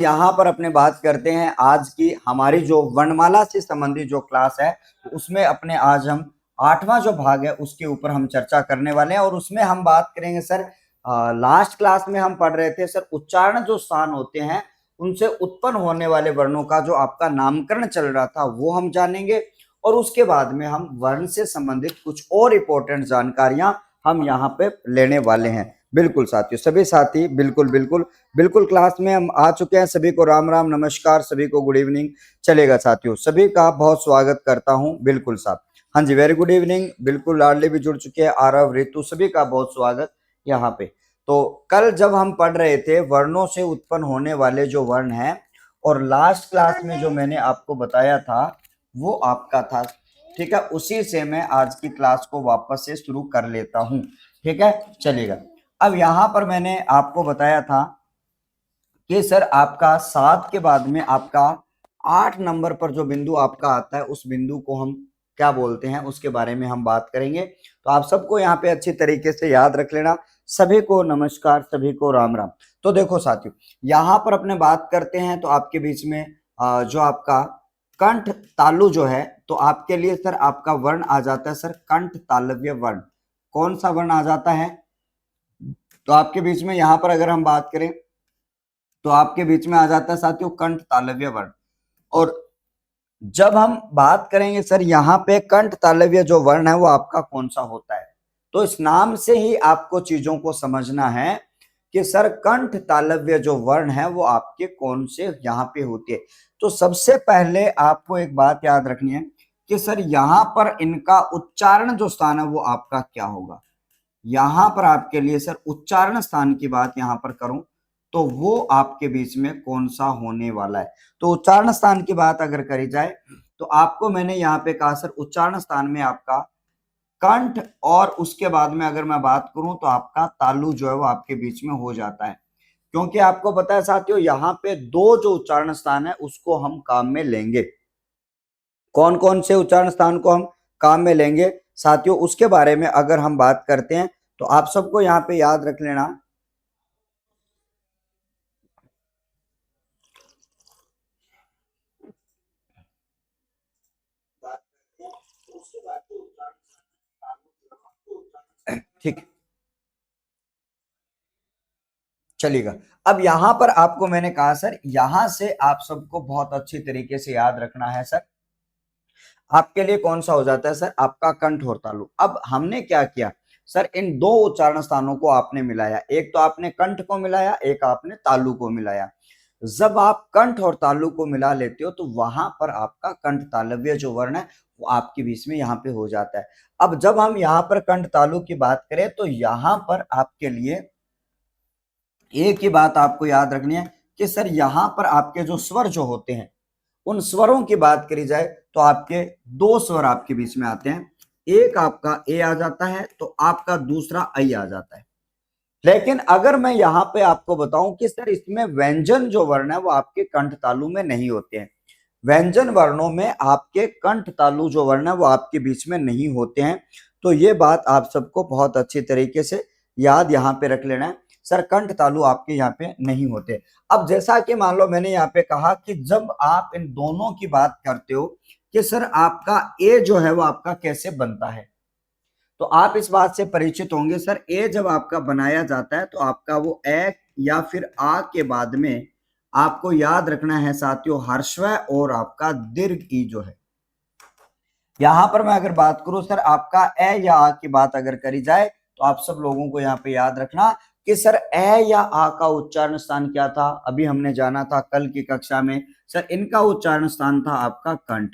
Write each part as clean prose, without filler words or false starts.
यहाँ पर अपने बात करते हैं आज की हमारी जो वर्णमाला से संबंधित जो क्लास है, तो उसमें अपने आज हम 8वां जो भाग है उसके ऊपर हम चर्चा करने वाले हैं। और उसमें हम बात करेंगे सर, लास्ट क्लास में हम पढ़ रहे थे सर, उच्चारण जो स्थान होते हैं उनसे उत्पन्न होने वाले वर्णों का जो आपका नामकरण चल रहा था वो हम जानेंगे। और उसके बाद में हम वर्ण से संबंधित कुछ और इंपॉर्टेंट जानकारियां हम यहाँ पे लेने वाले हैं। बिल्कुल साथियों, सभी साथी बिल्कुल बिल्कुल बिल्कुल क्लास में हम आ चुके हैं। सभी को राम राम नमस्कार, सभी को गुड इवनिंग। चलेगा साथियों, सभी का बहुत स्वागत करता हूं। बिल्कुल साहब, हाँ जी, वेरी गुड इवनिंग। बिल्कुल लाडले भी जुड़ चुके हैं, आरव ऋतु, सभी का बहुत स्वागत यहाँ पे। तो कल जब हम पढ़ रहे थे वर्णों से उत्पन्न होने वाले जो वर्ण हैं, और लास्ट क्लास में जो मैंने आपको बताया था वो आपका था, ठीक है, उसी से मैं आज की क्लास को वापस से शुरू कर लेता हूं। ठीक है, चलेगा। अब यहां पर मैंने आपको बताया था कि सर आपका 7 के बाद में आपका 8 नंबर पर जो बिंदु आपका आता है उस बिंदु को हम क्या बोलते हैं उसके बारे में हम बात करेंगे। तो आप सबको यहाँ पे अच्छी तरीके से याद रख लेना। सभी को नमस्कार, सभी को राम राम। तो देखो साथियों, यहाँ पर अपने बात करते हैं तो आपके बीच में जो आपका कंठ तालु जो है, तो आपके लिए सर आपका वर्ण आ जाता है सर कंठ तालव्य वर्ण। कौन सा वर्ण आ जाता है? तो आपके बीच में यहाँ पर अगर हम बात करें तो आपके बीच में आ जाता है साथियों कंठ तालव्य वर्ण। और जब हम बात करेंगे सर यहाँ पे कंठ तालव्य जो वर्ण है वो आपका कौन सा होता है, तो इस नाम से ही आपको चीजों को समझना है कि सर कंठ तालव्य जो वर्ण है वो आपके कौन से यहाँ पे होते हैं। तो सबसे पहले आपको एक बात याद रखनी है कि सर यहाँ पर इनका उच्चारण जो स्थान है वो आपका क्या होगा। यहाँ पर आपके लिए सर उच्चारण स्थान की बात यहाँ पर करूं तो वो आपके बीच में कौन सा होने वाला है। तो उच्चारण स्थान की बात अगर करी जाए तो आपको मैंने यहाँ पे कहा सर उच्चारण स्थान में आपका कंठ, और उसके बाद में अगर मैं बात करूं तो आपका तालु जो है वो आपके बीच में हो जाता है। क्योंकि आपको पता है साथियों, यहाँ पे दो जो उच्चारण स्थान है उसको हम काम में लेंगे। कौन कौन से उच्चारण स्थान को हम काम में लेंगे साथियों, उसके बारे में अगर हम बात करते हैं तो आप सबको यहाँ पे याद रख लेना। ठीक, चलेगा। अब यहां पर आपको मैंने कहा सर, यहां से आप सबको बहुत अच्छी तरीके से याद रखना है सर, आपके लिए कौन सा हो जाता है सर आपका कंठ और तालु। अब हमने क्या किया सर, इन दो उच्चारण स्थानों को आपने मिलाया, एक तो आपने कंठ को मिलाया, एक आपने तालु को मिलाया। जब आप कंठ और तालु को मिला लेते हो तो वहां पर आपका कंठ तालव्य जो वर्ण है वो आपके बीच में यहाँ पे हो जाता है। अब जब हम यहाँ पर कंठ तालु की बात करें तो यहाँ पर आपके लिए एक ही बात आपको याद रखनी है कि सर यहाँ पर आपके जो स्वर जो होते हैं उन स्वरों की बात करी जाए तो आपके दो स्वर आपके बीच में आते हैं। एक आपका ए आ जाता है तो आपका दूसरा आई आ जाता है। लेकिन अगर मैं यहाँ पे आपको बताऊं कि सर इसमें व्यंजन जो वर्ण है वो आपके कंठ तालु में नहीं होते हैं, व्यंजन वर्णों में आपके कंठ तालु जो वर्ण है वो आपके बीच में नहीं होते हैं। तो ये बात आप सबको बहुत अच्छी तरीके से याद यहाँ पे रख लेना है, सर कंठ तालु आपके यहाँ पे नहीं होते। अब जैसा कि मान लो मैंने यहाँ पे कहा कि जब आप इन दोनों की बात करते हो कि सर आपका ए जो है वो आपका कैसे बनता है, तो आप इस बात से परिचित होंगे सर, ए जब आपका बनाया जाता है तो आपका वो ए या फिर आ के बाद में आपको याद रखना है साथियों ह्रस्व और आपका दीर्घ ई जो है। यहां पर मैं अगर बात करूं सर आपका ए या आ की बात अगर करी जाए तो आप सब लोगों को यहाँ पे याद रखना कि सर ए या आ का उच्चारण स्थान क्या था, अभी हमने जाना था कल की कक्षा में सर, इनका उच्चारण स्थान था आपका कंठ,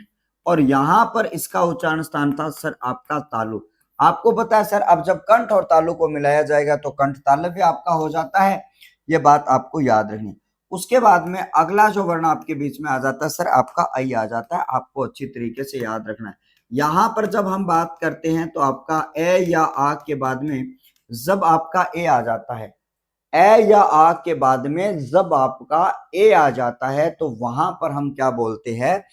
और यहां पर इसका उच्चारण स्थान था सर आपका तालु। आपको पता है सर, अब जब कंठ और तालु को मिलाया जाएगा तो कंठ तालव्य आपका हो जाता है, ये बात आपको याद रखनी। उसके बाद में अगला जो वर्ण आपके बीच में आ जाता है सर आपका आई आ जाता है, आपको अच्छी तरीके से याद रखना है। यहां पर जब हम बात करते हैं तो आपका ए या आ के बाद में जब आपका ए आ जाता है, ए या आ के बाद में जब आपका ए आ जाता है तो वहां पर हम क्या बोलते हैं,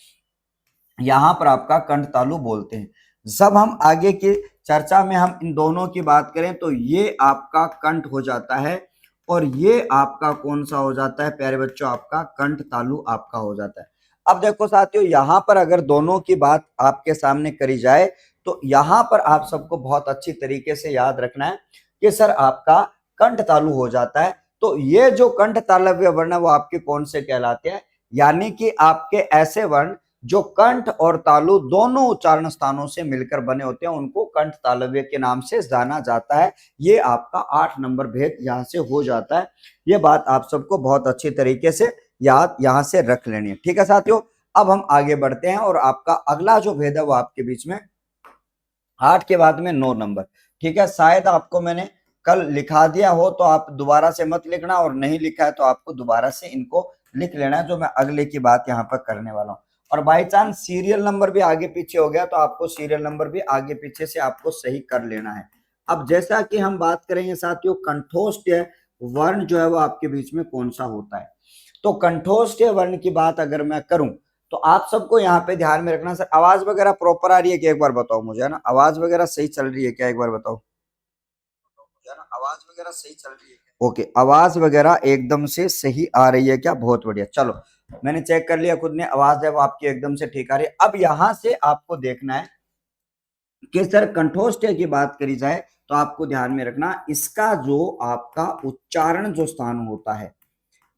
यहां पर आपका कंठ तालु बोलते हैं। जब हम आगे की चर्चा में हम इन दोनों की बात करें तो ये आपका कंठ हो जाता है और ये आपका कौन सा हो जाता है प्यारे बच्चों, आपका कंठ तालु आपका हो जाता है। अब देखो साथियों, यहां पर अगर दोनों की बात आपके सामने करी जाए तो यहां पर आप सबको बहुत अच्छी तरीके से याद रखना है कि सर आपका कंठ तालु हो जाता है। तो ये जो कंठ तालव्य वर्ण है वो आपके कौन से कहलाते हैं, यानी कि आपके ऐसे वर्ण जो कंठ और तालु दोनों उच्चारण स्थानों से मिलकर बने होते हैं उनको कंठ तालव्य के नाम से जाना जाता है। ये आपका 8 नंबर भेद यहां से हो जाता है। ये बात आप सबको बहुत अच्छी तरीके से याद यहां से रख लेनी है। ठीक है साथियों, अब हम आगे बढ़ते हैं और आपका अगला जो भेद है वो आपके बीच में 8 के बाद में 9 नंबर। ठीक है, शायद आपको मैंने कल लिखा दिया हो तो आप दोबारा से मत लिखना, और नहीं लिखा है तो आपको दोबारा से इनको लिख लेना है जो मैं अगले की बात यहाँ पर करने वाला हूँ। और बाई चांस सीरियल नंबर भी आगे पीछे हो गया तो आपको सीरियल नंबर भी आगे पीछे से आपको सही कर लेना है। अब जैसा कि हम बात करेंगे साथियों, कंठोष्ठ वर्ण जो है वो आपके बीच में कौन सा होता है। तो कंठोष्ठ वर्ण की बात अगर मैं करूं तो आप सबको यहाँ पे ध्यान में रखना। सर आवाज वगैरह प्रॉपर आ रही है क्या, एक बार बताओ मुझे, है ना, आवाज वगैरह सही चल रही है क्या, एक बार बताओ, है ना, आवाज वगैरह सही चल रही है क्या? ओके, आवाज वगैरह एकदम से सही आ रही है क्या, बहुत बढ़िया। चलो मैंने चेक कर लिया खुद ने, आवाज है वो आपकी एकदम से ठीक आ रही है। अब यहां से आपको देखना है कि सर कंठोष्ठ की बात करी जाए तो आपको ध्यान में रखना इसका जो आपका उच्चारण जो स्थान होता है,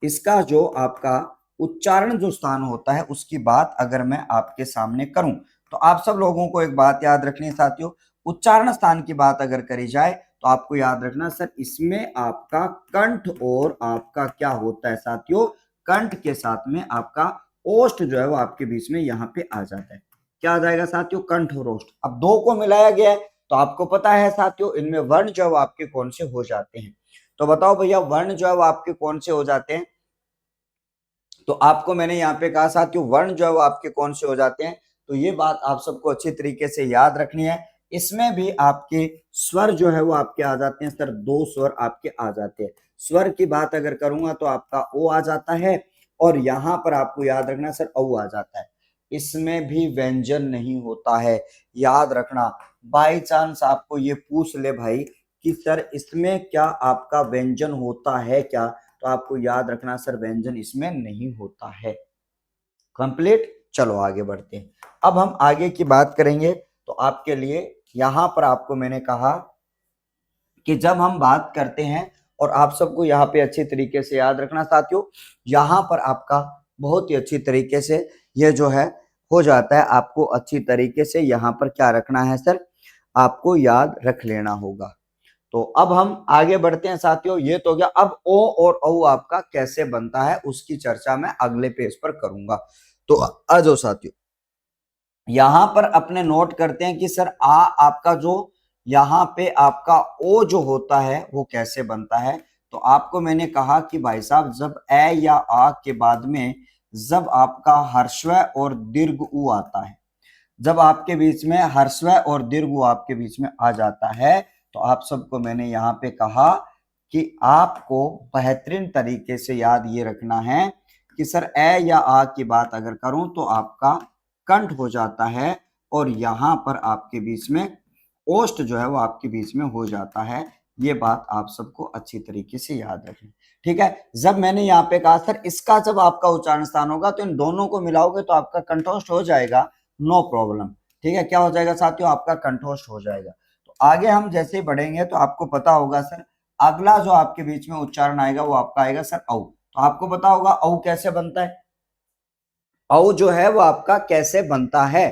इसका जो आपका उच्चारण जो स्थान होता है उसकी बात अगर मैं आपके सामने करूं तो आप सब लोगों को एक बात याद रखनी है साथियों, उच्चारण स्थान की बात अगर करी जाए तो आपको याद रखना सर इसमें आपका कंठ और आपका क्या होता है साथियों, कंठ के साथ में आपका ओष्ठ जो है वो आपके बीच में यहाँ पे आ जाता है। क्या आ जाएगा साथियों, कंठ और ओष्ठ। अब दो को मिलाया गया है तो आपको पता है साथियों इनमें वर्ण जो है वो आपके कौन से हो जाते हैं। तो बताओ भैया वर्ण जो है वो आपके कौन से हो जाते हैं। तो आपको मैंने यहाँ पे कहा साथियों वर्ण जो है वो आपके कौन से हो जाते हैं, तो ये बात आप सबको अच्छी तरीके से याद रखनी है। इसमें भी आपके स्वर जो है वो आपके आ जाते हैं सर, दो स्वर आपके आ जाते हैं। स्वर की बात अगर करूंगा तो आपका ओ आ जाता है और यहाँ पर आपको याद रखना सर औ आ जाता है। इसमें भी व्यंजन नहीं होता है, याद रखना। बाई चांस आपको ये पूछ ले भाई कि सर इसमें क्या आपका व्यंजन होता है क्या, तो आपको याद रखना सर व्यंजन इसमें नहीं होता है। कंप्लीट, चलो आगे बढ़ते हैं। अब हम आगे की बात करेंगे तो आपके लिए यहां पर आपको मैंने कहा कि जब हम बात करते हैं, और आप सबको यहाँ पे अच्छी तरीके से याद रखना साथियों, यहाँ पर आपका बहुत ही अच्छी तरीके से ये जो है हो जाता है। आपको अच्छी तरीके से यहाँ पर क्या रखना है सर, आपको याद रख लेना होगा। तो अब हम आगे बढ़ते हैं साथियों, ये तो गया। अब ओ और औ आपका कैसे बनता है उसकी चर्चा मैं अगले पेज पर करूंगा। तो आ जाओ साथियों, यहां पर अपने नोट करते हैं कि सर आ आपका जो यहाँ पे आपका ओ जो होता है वो कैसे बनता है। तो आपको मैंने कहा कि भाई साहब जब ए या आ के बाद में जब आपका हर्स्व और दीर्घ उ आता है, जब आपके बीच में हर्स्व और दीर्घ आपके बीच में आ जाता है तो आप सबको मैंने यहाँ पे कहा कि आपको बेहतरीन तरीके से याद ये रखना है कि सर ए या आ की बात अगर करूं तो आपका कंठ हो जाता है और यहां पर आपके बीच में ओष्ठ जो है वो आपके बीच में हो जाता है। ये बात आप सबको अच्छी तरीके से याद रखें। ठीक है, जब मैंने यहाँ पे कहा सर इसका जब आपका उच्चारण स्थान होगा तो इन दोनों को मिलाओगे तो आपका कंठोष्ठ हो जाएगा, नो प्रॉब्लम। ठीक है, क्या हो जाएगा साथियों, आपका कंठोष्ठ हो जाएगा। तो आगे हम जैसे ही बढ़ेंगे तो आपको पता होगा सर अगला जो आपके बीच में उच्चारण आएगा वो आपका आएगा सर औ। तो आपको पता होगा औ कैसे बनता है, औ जो है वो आपका कैसे बनता है।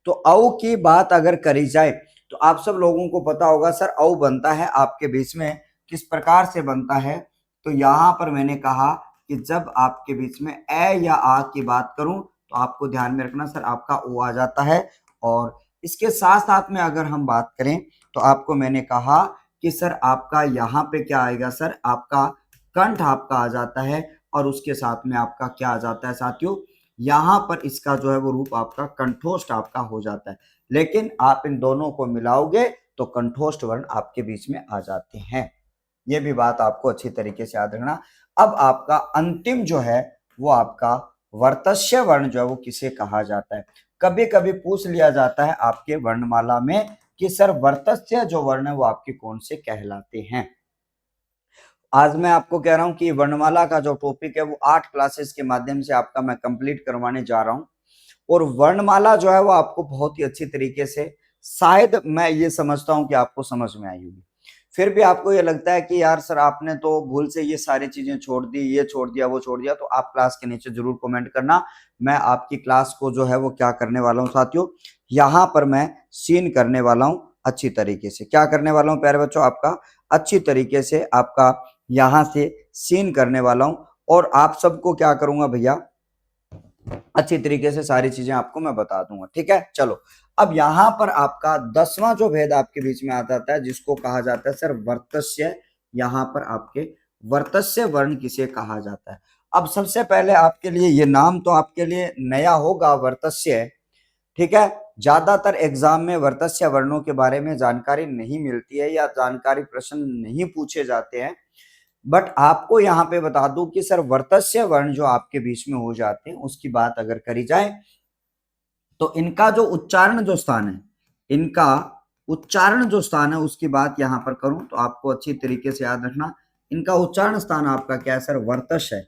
तो औ की बात अगर करी जाए तो आप सब लोगों को पता होगा सर औ बनता है आपके बीच में किस प्रकार से बनता है। तो यहां पर मैंने कहा कि जब आपके बीच में ए या आ की बात करूं तो आपको ध्यान में रखना सर आपका ओ आ जाता है। और इसके साथ साथ में अगर हम बात करें तो आपको मैंने कहा कि सर आपका यहाँ पे क्या आएगा सर, आपका कंठ आपका आ जाता है और उसके साथ में आपका क्या आ जाता है साथियों, यहाँ पर इसका जो है वो रूप आपका कंठोष्ठ आपका हो जाता है। लेकिन आप इन दोनों को मिलाओगे तो कंठोष्ठ वर्ण आपके बीच में आ जाते हैं। ये भी बात आपको अच्छी तरीके से याद रखना। अब आपका अंतिम जो है वो आपका वर्तस्य वर्ण जो है वो किसे कहा जाता है। कभी कभी पूछ लिया जाता है आपके वर्णमाला में कि सर वर्तस्य जो वर्ण है वो आपके कौन से कहलाते हैं। आज मैं आपको कह रहा हूं कि वर्णमाला का जो टॉपिक है वो 8 क्लासेस के माध्यम से आपका मैं कंप्लीट करवाने जा रहा हूं। और वर्णमाला जो है वो आपको बहुत ही अच्छी तरीके से, शायद मैं ये समझता हूं कि आपको समझ में आई होगी। फिर भी आपको ये लगता है कि यार सर आपने तो भूल से ये सारी चीजें छोड़ दी, ये छोड़ दिया, वो छोड़ दिया, तो आप क्लास के नीचे जरूर कमेंट करना। मैं आपकी क्लास को जो है वो क्या करने वाला हूँ साथियों, यहाँ पर मैं सीन करने वाला हूँ अच्छी तरीके से। क्या करने वाला हूँ प्यारे बच्चों, आपका अच्छी तरीके से आपका यहाँ से सीन करने वाला हूँ। और आप सबको क्या करूंगा भैया, अच्छी तरीके से सारी चीजें आपको मैं बता दूंगा। ठीक है, चलो अब यहां पर आपका 10वां जो भेद आपके बीच में आ जाता है, जिसको कहा जाता है सर वर्तस्य। यहां पर आपके वर्तस्य वर्ण किसे कहा जाता है। अब सबसे पहले आपके लिए ये नाम तो आपके लिए नया होगा, वर्तस्य। ठीक है, ज्यादातर एग्जाम में वर्तस्य वर्णों के बारे में जानकारी नहीं मिलती है या जानकारी प्रश्न नहीं पूछे जाते हैं। बट आपको यहाँ पे बता दूं कि सर वर्तस्य वर्ण जो आपके बीच में हो जाते हैं उसकी बात अगर करी जाए तो इनका जो उच्चारण जो स्थान है, इनका उच्चारण जो स्थान है उसकी बात यहां पर करूं तो आपको अच्छी तरीके से याद रखना, इनका उच्चारण स्थान आपका क्या है सर, वर्तस है।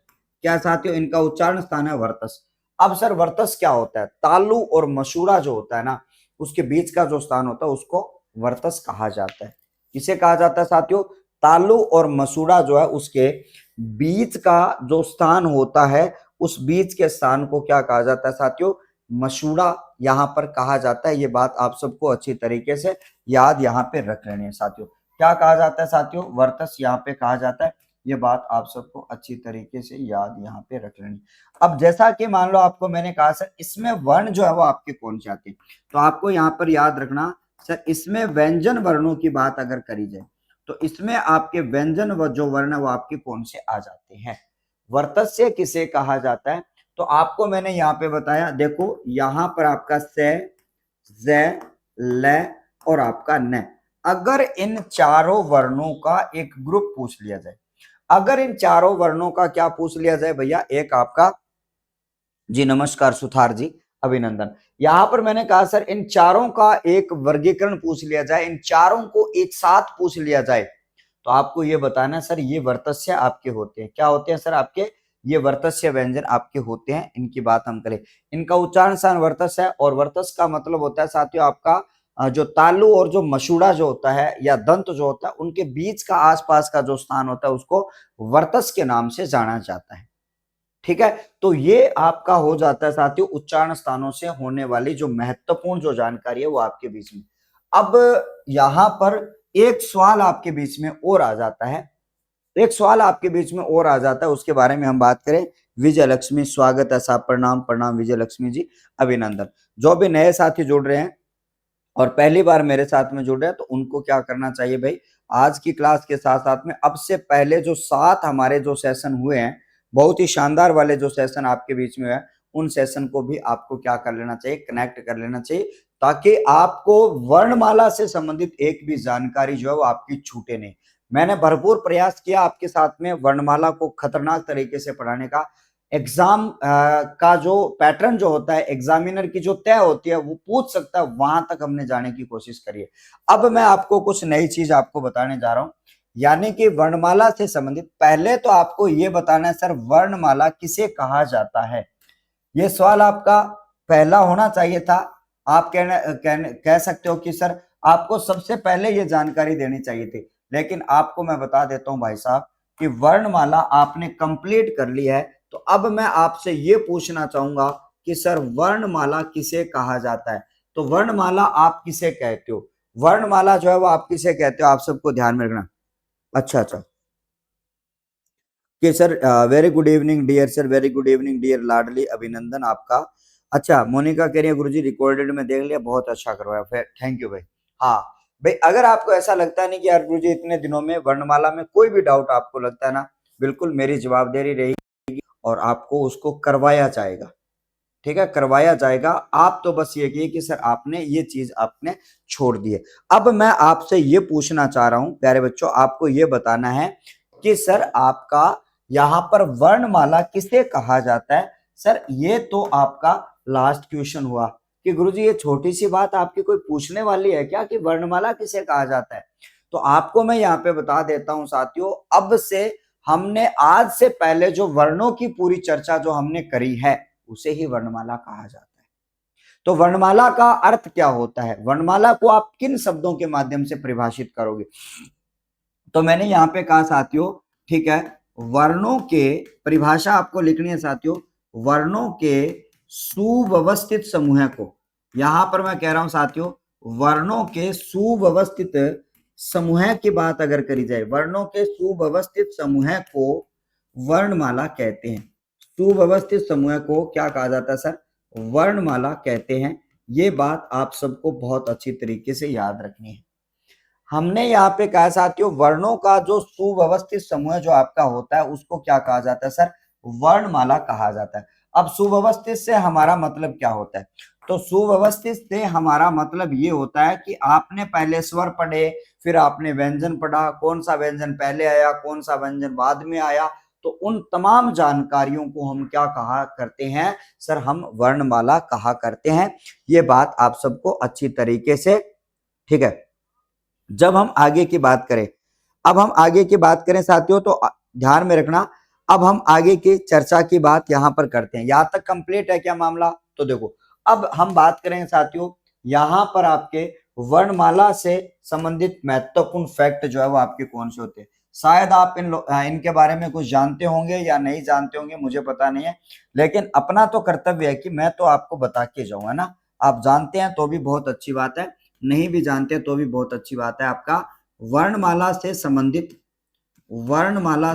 क्या साथियों, इनका उच्चारण स्थान है वर्तस। अब सर वर्तस क्या होता है, तालु और मसूड़ा जो होता है ना, उसके बीच का जो स्थान होता है उसको वर्तस कहा जाता है। किसे कहा जाता है साथियों, तालु और मसूड़ा जो है उसके बीच का जो स्थान होता है, उस बीच के स्थान को क्या कहा जाता है साथियों, मसूड़ा यहाँ पर कहा जाता है। ये बात आप सबको अच्छी तरीके से याद यहाँ पे रख लेनी है साथियों। क्या कहा जाता है साथियों, वर्तस यहाँ पे कहा जाता है। ये बात आप सबको अच्छी तरीके से याद यहाँ पे रख लेनी। अब जैसा कि मान लो आपको मैंने कहा सर इसमें वर्ण जो है वो आपके कौन से आते हैं, तो आपको यहाँ पर याद रखना सर, इसमें व्यंजन वर्णों की बात अगर करी जाए तो इसमें आपके व्यंजन जो वर्ण है वो आपके कौन से आ जाते हैं। वर्तस्य किसे कहा जाता है, तो आपको मैंने यहाँ पे बताया, देखो यहाँ पर आपका से, ज, ल और आपका न। अगर इन चारों वर्णों का एक ग्रुप पूछ लिया जाए, अगर इन चारों वर्णों का क्या पूछ लिया जाए भैया, एक आपका, जी नमस्कार सुथार जी, अभिनंदन। यहां पर मैंने कहा सर इन चारों का एक वर्गीकरण पूछ लिया जाए, इन चारों को एक साथ पूछ लिया जाए, तो आपको ये बताना सर ये वर्तस्य आपके होते हैं। क्या होते हैं सर आपके, ये वर्तस्य व्यंजन आपके होते हैं। इनकी बात हम करें, इनका उच्चारण स्थान वर्तस है, और वर्तस का मतलब होता है साथियों आपका जो तालु और जो मसूड़ा जो होता है या दंत जो होता है उनके बीच का आसपास का जो स्थान होता है उसको वर्तस के नाम से जाना जाता है। ठीक है, तो ये आपका हो जाता है साथियों उच्चारण स्थानों से होने वाली जो महत्वपूर्ण जो जानकारी है वो आपके बीच में। अब यहां पर एक सवाल आपके बीच में और आ जाता है, एक सवाल आपके बीच में और आ जाता है, उसके बारे में हम बात करें। विजय लक्ष्मी स्वागत है साहब, प्रणाम प्रणाम विजय लक्ष्मी जी, अभिनंदन। जो भी नए साथी जुड़ रहे हैं और पहली बार मेरे साथ में जुड़ रहे हैं तो उनको क्या करना चाहिए भाई, आज की क्लास के साथ साथ में अब से पहले जो 7 हमारे जो सेशन हुए हैं, बहुत ही शानदार वाले जो सेशन आपके बीच में है, उन सेशन को भी आपको क्या कर लेना चाहिए, कनेक्ट कर लेना चाहिए, ताकि आपको वर्णमाला से संबंधित एक भी जानकारी जो है वो आपकी छूटे नहीं। मैंने भरपूर प्रयास किया आपके साथ में वर्णमाला को खतरनाक तरीके से पढ़ाने का। एग्जाम का जो पैटर्न जो होता है, एग्जामिनर की जो तय होती है वो पूछ सकता है, वहां तक हमने जाने की कोशिश करी है। अब मैं आपको कुछ नई चीज आपको बताने जा रहा हूं, यानी कि वर्णमाला से संबंधित पहले तो आपको ये बताना है सर वर्णमाला किसे कहा जाता है। ये सवाल आपका पहला होना चाहिए था। आप कह सकते हो कि सर आपको सबसे पहले ये जानकारी देनी चाहिए थी, लेकिन आपको मैं बता देता हूं भाई साहब कि वर्णमाला आपने कंप्लीट कर ली है। तो अब मैं आपसे ये पूछना चाहूंगा कि सर वर्णमाला किसे कहा जाता है, तो वर्णमाला आप किसे कहते हो, वर्णमाला जो है वो आप किसे कहते हो, आप सबको ध्यान में रखना। अच्छा अच्छा, कि sir very good evening dear sir, very good evening dear लाडली, अभिनंदन आपका। अच्छा मोनिका कह रही है गुरुजी रिकॉर्डेड में देख लिया, बहुत अच्छा करवाया, फिर थैंक यू भाई। हाँ भाई, अगर आपको ऐसा लगता है नहीं कि यार गुरुजी इतने दिनों में वर्णमाला में कोई भी डाउट आपको लगता है ना, बिल्कुल मेरी जवाबदेही रहेगी और आपको उसको करवाया जाएगा। ठीक है, करवाया जाएगा। आप तो बस ये कहिए कि सर आपने ये चीज आपने छोड़ दी है। अब मैं आपसे ये पूछना चाह रहा हूं प्यारे बच्चों, आपको ये बताना है कि सर आपका यहाँ पर वर्णमाला किसे कहा जाता है। सर ये तो आपका लास्ट क्वेश्चन हुआ कि गुरुजी ये छोटी सी बात आपकी कोई पूछने वाली है क्या कि वर्णमाला किसे कहा जाता है। तो आपको मैं यहाँ पे बता देता हूं साथियों, अब से हमने आज से पहले जो वर्णों की पूरी चर्चा जो हमने करी है उसे ही वर्णमाला कहा जाता है। तो वर्णमाला का अर्थ क्या होता है, वर्णमाला को आप किन शब्दों के माध्यम से परिभाषित करोगे? तो मैंने यहाँ पे कहा साथियों, ठीक है, वर्णों के परिभाषा आपको लिखनी है साथियों, वर्णों के सुव्यवस्थित समूह को, यहां पर मैं कह रहा हूं साथियों, वर्णों के सुव्यवस्थित समूह की बात अगर करी जाए, वर्णों के सुव्यवस्थित समूह को वर्णमाला कहते हैं। सुव्यवस्थित समूह को क्या कहा जाता है सर? वर्णमाला कहते हैं। ये बात आप सबको बहुत अच्छी तरीके से याद रखनी है। हमने यहाँ पे कहा साथियों, वर्णों का जो सुव्यवस्थित समूह जो आपका होता है उसको क्या कहा जाता है सर? वर्णमाला कहा जाता है। अब सुव्यवस्थित से हमारा मतलब क्या होता है? तो सुव्यवस्थित से हमारा मतलब ये होता है कि आपने पहले स्वर पढ़े, फिर आपने व्यंजन पढ़ा, कौन सा व्यंजन पहले आया, कौन सा व्यंजन बाद में आया, तो उन तमाम जानकारियों को हम क्या कहा करते हैं सर? हम वर्णमाला कहा करते हैं। ये बात आप सबको अच्छी तरीके से, ठीक है। जब हम आगे की बात करें, अब हम आगे की बात करें साथियों, तो ध्यान में रखना, अब हम आगे की चर्चा की बात यहां पर करते हैं। यहां तक कंप्लीट है क्या मामला? तो देखो, अब हम बात करेंगे साथियों, यहां पर आपके वर्णमाला से संबंधित महत्वपूर्ण फैक्ट जो है वो आपके कौन से होते हैं। शायद आप इनके बारे में कुछ जानते होंगे या नहीं जानते होंगे, मुझे पता नहीं है, लेकिन अपना तो कर्तव्य है कि मैं तो आपको बता के जाऊंगा ना। आप जानते हैं तो भी बहुत अच्छी बात है, नहीं भी जानते तो भी बहुत अच्छी बात है। आपका वर्णमाला से संबंधित, वर्णमाला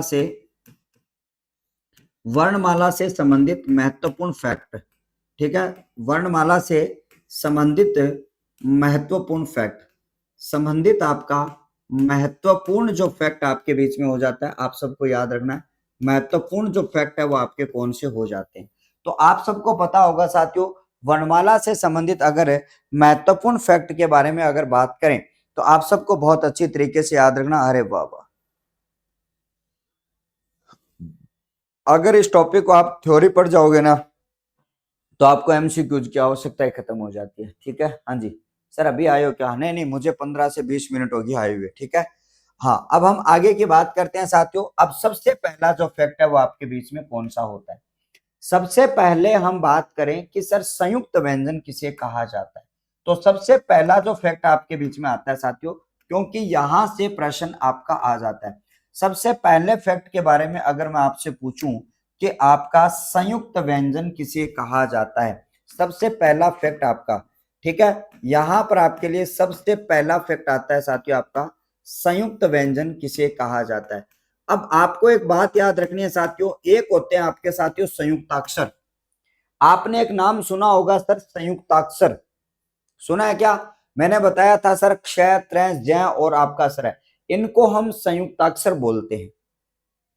से संबंधित महत्वपूर्ण फैक्ट, ठीक है, वर्णमाला से संबंधित महत्वपूर्ण फैक्ट, संबंधित आपका महत्वपूर्ण जो फैक्ट आपके बीच में हो जाता है, आप सबको याद रखना है, महत्वपूर्ण जो फैक्ट है वो आपके कौन से हो जाते हैं। तो आप सबको पता होगा साथियों, वर्णमाला से संबंधित अगर महत्वपूर्ण फैक्ट के बारे में अगर बात करें तो आप सबको बहुत अच्छी तरीके से याद रखना। अरे बाबा, अगर इस टॉपिक को आप थ्योरी पढ़ जाओगे ना तो आपको एमसीक्यूज की आवश्यकता ही खत्म हो जाती है, ठीक है। हाँ जी सर, अभी आए हो क्या? नहीं नहीं, मुझे 15 से 20 मिनट होगी आए हुए, ठीक है। हाँ, अब हम आगे की बात करते हैं साथियों। अब सबसे पहला जो फैक्ट है वो आपके बीच में कौन सा होता है? सबसे पहले हम बात करें कि सर संयुक्त व्यंजन किसे कहा जाता है, तो सबसे पहला जो फैक्ट आपके बीच में आता है साथियों, क्योंकि यहां से प्रश्न आपका आ जाता है। सबसे पहले फैक्ट के बारे में अगर मैं आपसे पूछूं कि आपका संयुक्त व्यंजन किसे कहा जाता है, सबसे पहला फैक्ट आपका, ठीक है, यहां पर आपके लिए सबसे पहला फैक्ट आता है साथियों, आपका संयुक्त व्यंजन किसे कहा जाता है। अब आपको एक बात याद रखनी है साथियों, एक होते हैं आपके साथियों संयुक्ताक्षर। आपने एक नाम सुना होगा सर, संयुक्ताक्षर, सुना है क्या? मैंने बताया था सर, क्षय, त्रय, जय और आपका सर, इनको हम संयुक्ताक्षर बोलते हैं।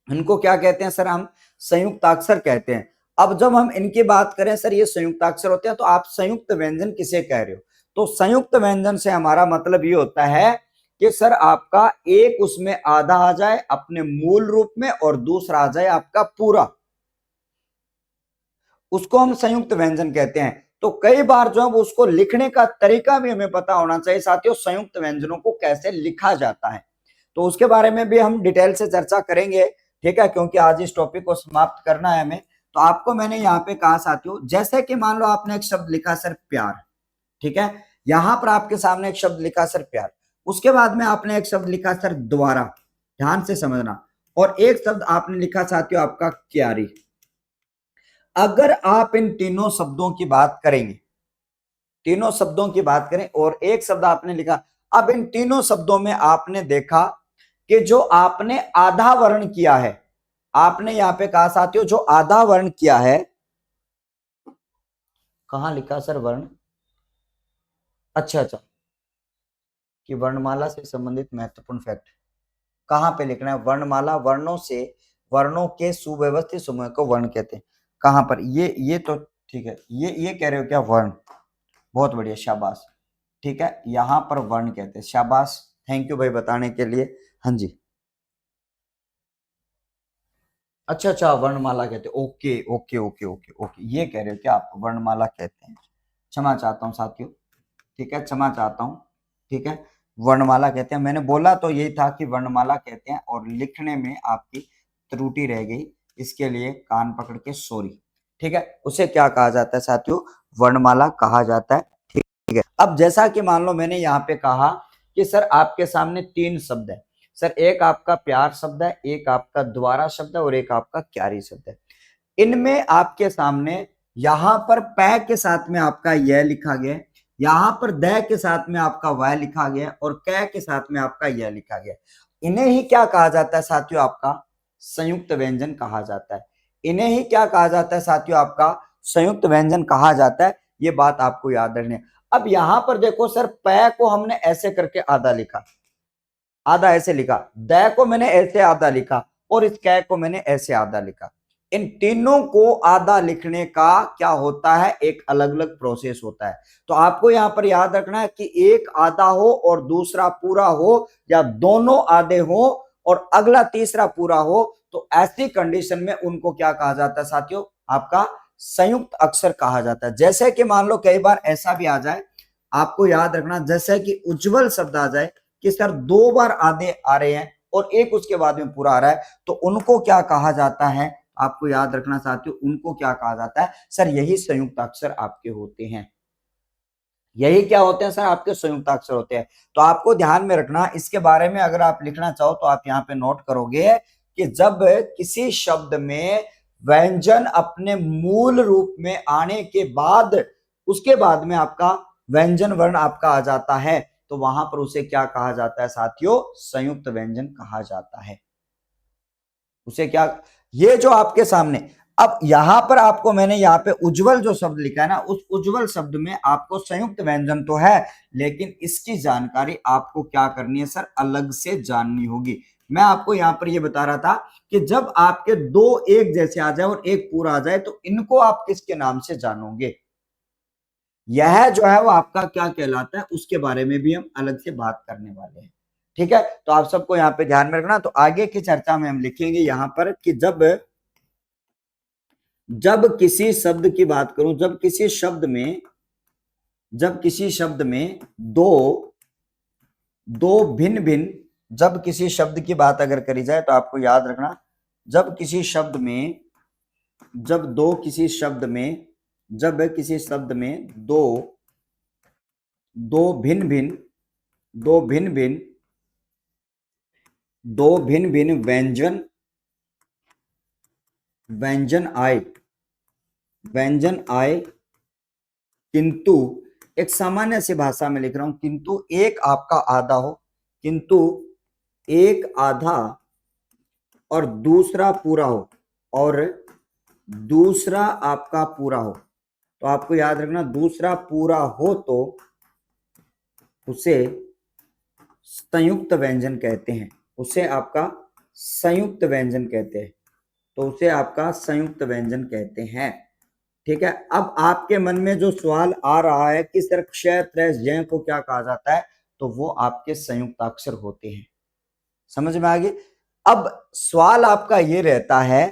इनको क्या कहते हैं सर? हम संयुक्ताक्षर कहते हैं। अब जब हम इनकी बात करें सर, ये संयुक्ताक्षर होते हैं, तो आप संयुक्त व्यंजन किसे कह रहे हो? तो संयुक्त व्यंजन से हमारा मतलब ये होता है कि सर आपका एक उसमें आधा आ जाए अपने मूल रूप में और दूसरा आ जाए आपका पूरा, उसको हम संयुक्त व्यंजन कहते हैं। तो कई बार जो है उसको लिखने का तरीका भी हमें पता होना चाहिए साथियों, संयुक्त व्यंजनों को कैसे लिखा जाता है, तो उसके बारे में भी हम डिटेल से चर्चा करेंगे, ठीक है, क्योंकि आज इस टॉपिक को समाप्त करना है हमें। तो आपको मैंने यहाँ पे कहा साथियों, जैसे कि मान लो आपने एक शब्द लिखा सर प्यार, ठीक है, यहां पर आपके सामने एक शब्द लिखा सर प्यार, उसके बाद में आपने एक शब्द लिखा सर द्वारा, ध्यान से समझना, और एक शब्द आपने लिखा साथियों आपका क्यारी। अगर आप इन तीनों शब्दों की बात करेंगे, तीनों शब्दों की बात करें और एक शब्द आपने लिखा, अब इन तीनों शब्दों में आपने देखा कि जो आपने आधा वर्ण किया है, आपने यहां पे कहा साथियों जो आधा वर्ण किया है, कहां लिखा सर वर्ण? अच्छा अच्छा, कि वर्णमाला से संबंधित महत्वपूर्ण फैक्ट कहां पे लिखना है? वर्णमाला, वर्णों से, वर्णों के सुव्यवस्थित समूह को वर्ण कहते हैं। कहां पर? ये तो ठीक है, ये कह रहे हो क्या वर्ण? बहुत बढ़िया, शाबाश, ठीक है, यहां पर वर्ण कहते हैं, शाबाश, थैंक यू भाई बताने के लिए। हाँ जी, अच्छा अच्छा, वर्णमाला कहते हैं, okay okay okay okay okay, ये कह रहे हो क्या आप वर्णमाला कहते हैं? क्षमा चाहता हूं साथियों, ठीक है, क्षमा चाहता हूं, ठीक है। वर्णमाला कहते हैं। मैंने बोला तो यही था कि वर्णमाला कहते हैं और लिखने में आपकी त्रुटि रह गई, इसके लिए कान पकड़ के सॉरी। ठीक है, उसे क्या कहा जाता है साथियों? वर्णमाला कहा जाता है। ठीक है, अब जैसा कि मान लो मैंने यहाँ पे कहा कि सर आपके सामने 3 शब्द है, सर एक आपका प्यार शब्द है, एक आपका द्वारा शब्द है और एक आपका क्यारी शब्द है। इनमें आपके सामने यहां पर पै के साथ में आपका यह लिखा गया, यहां पर द के साथ में आपका वह लिखा गया और कै के साथ में आपका यह लिखा गया। इन्हें ही क्या कहा जाता है साथियों? आपका संयुक्त व्यंजन कहा जाता है। इन्हें ही क्या कहा जाता है साथियों? आपका संयुक्त व्यंजन कहा जाता है। ये बात आपको याद रखनी है। अब यहां पर देखो सर, पै को हमने ऐसे करके आधा लिखा, आधा ऐसे लिखा, द को मैंने ऐसे आधा लिखा और इस कै को मैंने ऐसे आधा लिखा। इन तीनों को आधा लिखने का क्या होता है? एक अलग अलग प्रोसेस होता है। तो आपको यहां पर याद रखना है कि एक आधा हो और दूसरा पूरा हो, या दोनों आधे हो और अगला तीसरा पूरा हो, तो ऐसी कंडीशन में उनको क्या कहा जाता है साथियों? आपका संयुक्त अक्षर कहा जाता है। जैसे कि मान लो कई बार ऐसा भी आ जाए, आपको याद रखना, जैसे कि उज्जवल शब्द आ जाए कि सर 2 बार आधे आ रहे हैं और एक उसके बाद में पूरा आ रहा है, तो उनको क्या कहा जाता है? आपको याद रखना साथियों, उनको क्या कहा जाता है? सर यही संयुक्त अक्षर आपके होते हैं। यही क्या होते हैं सर? आपके संयुक्त अक्षर होते हैं। तो आपको ध्यान में रखना, इसके बारे में अगर आप लिखना चाहो तो आप यहाँ पे नोट करोगे कि जब किसी शब्द में व्यंजन अपने मूल रूप में आने के बाद, उसके बाद में आपका व्यंजन वर्ण आपका आ जाता है, तो वहां पर उसे क्या कहा जाता है साथियों? संयुक्त व्यंजन कहा जाता है। उसे क्या, ये जो आपके सामने, अब यहां पर आपको मैंने यहाँ पे उज्जवल जो शब्द लिखा है ना, उस उज्जवल शब्द में आपको संयुक्त व्यंजन तो है, लेकिन इसकी जानकारी आपको क्या करनी है सर? अलग से जाननी होगी। मैं आपको यहाँ पर ये बता रहा था कि जब आपके दो एक जैसे आ जाए और एक पूरा आ जाए, तो इनको आप किसके नाम से जानोगे? यह जो है वो आपका क्या कहलाता है, उसके बारे में भी हम अलग से बात करने वाले हैं। ठीक है, तो आप सबको यहाँ पे ध्यान में रखना। तो आगे की चर्चा में हम लिखेंगे यहाँ पर कि जब किसी शब्द की बात करूं, जब किसी शब्द में दो दो भिन्न भिन्न, जब किसी शब्द की बात अगर करी जाए तो आपको याद रखना, जब किसी शब्द में, जब किसी शब्द में दो दो भिन्न भिन्न दो भिन्न भिन्न दो भिन्न भिन्न व्यंजन व्यंजन आए, किंतु एक सामान्य सी भाषा में लिख रहा हूं, किंतु एक आपका आधा हो, किंतु एक आधा और दूसरा पूरा हो, और दूसरा आपका पूरा हो, तो आपको याद रखना दूसरा पूरा हो तो उसे संयुक्त व्यंजन कहते हैं। उसे आपका संयुक्त व्यंजन कहते हैं। तो उसे आपका संयुक्त व्यंजन कहते हैं। ठीक है, अब आपके मन में जो सवाल आ रहा है कि सर क्षय त्रय जय को क्या कहा जाता है, तो वो आपके संयुक्त अक्षर होते हैं। समझ में आ गई? अब सवाल आपका ये रहता है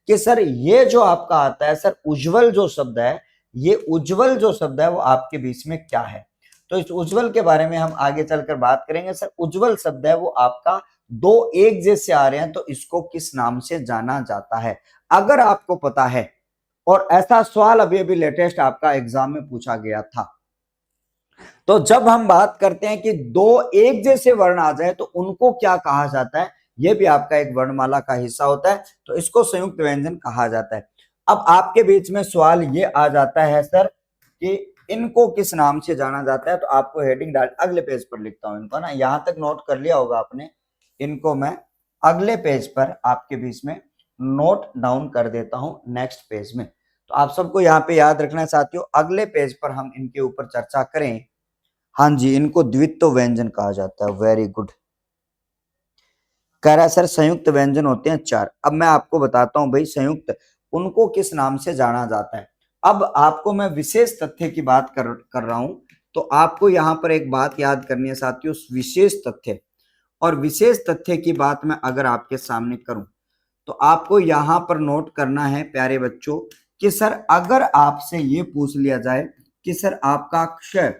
कि सर ये जो आपका आता है सर उज्जवल जो शब्द है, ये उज्जवल जो शब्द है वो आपके बीच में क्या है? तो इस उज्जवल के बारे में हम आगे चलकर बात करेंगे। सर उज्जवल शब्द है वो आपका दो एक जैसे आ रहे हैं, तो इसको किस नाम से जाना जाता है? अगर आपको पता है, और ऐसा सवाल अभी अभी लेटेस्ट आपका एग्जाम में पूछा गया था, तो जब हम बात करते हैं कि दो एक जैसे वर्ण आ जाए तो उनको क्या कहा जाता है? यह भी आपका एक वर्णमाला का हिस्सा होता है, तो इसको संयुक्त व्यंजन कहा जाता है। अब आपके बीच में सवाल ये आ जाता है सर कि इनको किस नाम से जाना जाता है, तो आपको हेडिंग डाल, अगले पेज पर लिखता हूं इनको ना, यहां तक नोट कर लिया होगा आपने, इनको मैं अगले पेज पर आपके बीच में नोट डाउन कर देता हूं, नेक्स्ट पेज में। तो आप सबको यहाँ पे याद रखना है साथियों, अगले पेज पर हम इनके ऊपर चर्चा करें। हाँ जी, इनको द्वित्व व्यंजन कहा जाता है। Very good. कह रहा है सर संयुक्त व्यंजन होते हैं 4। अब मैं आपको बताता हूं भाई संयुक्त उनको किस नाम से जाना जाता है। अब आपको मैं विशेष तथ्य की बात कर रहा हूं, तो आपको यहां पर एक बात याद करनी है साथियों, विशेष तथ्य। और विशेष तथ्य की बात मैं अगर आपके सामने करूं, तो आपको यहां पर नोट करना है प्यारे बच्चों कि सर अगर आपसे ये पूछ लिया जाए कि सर आपका क्षय,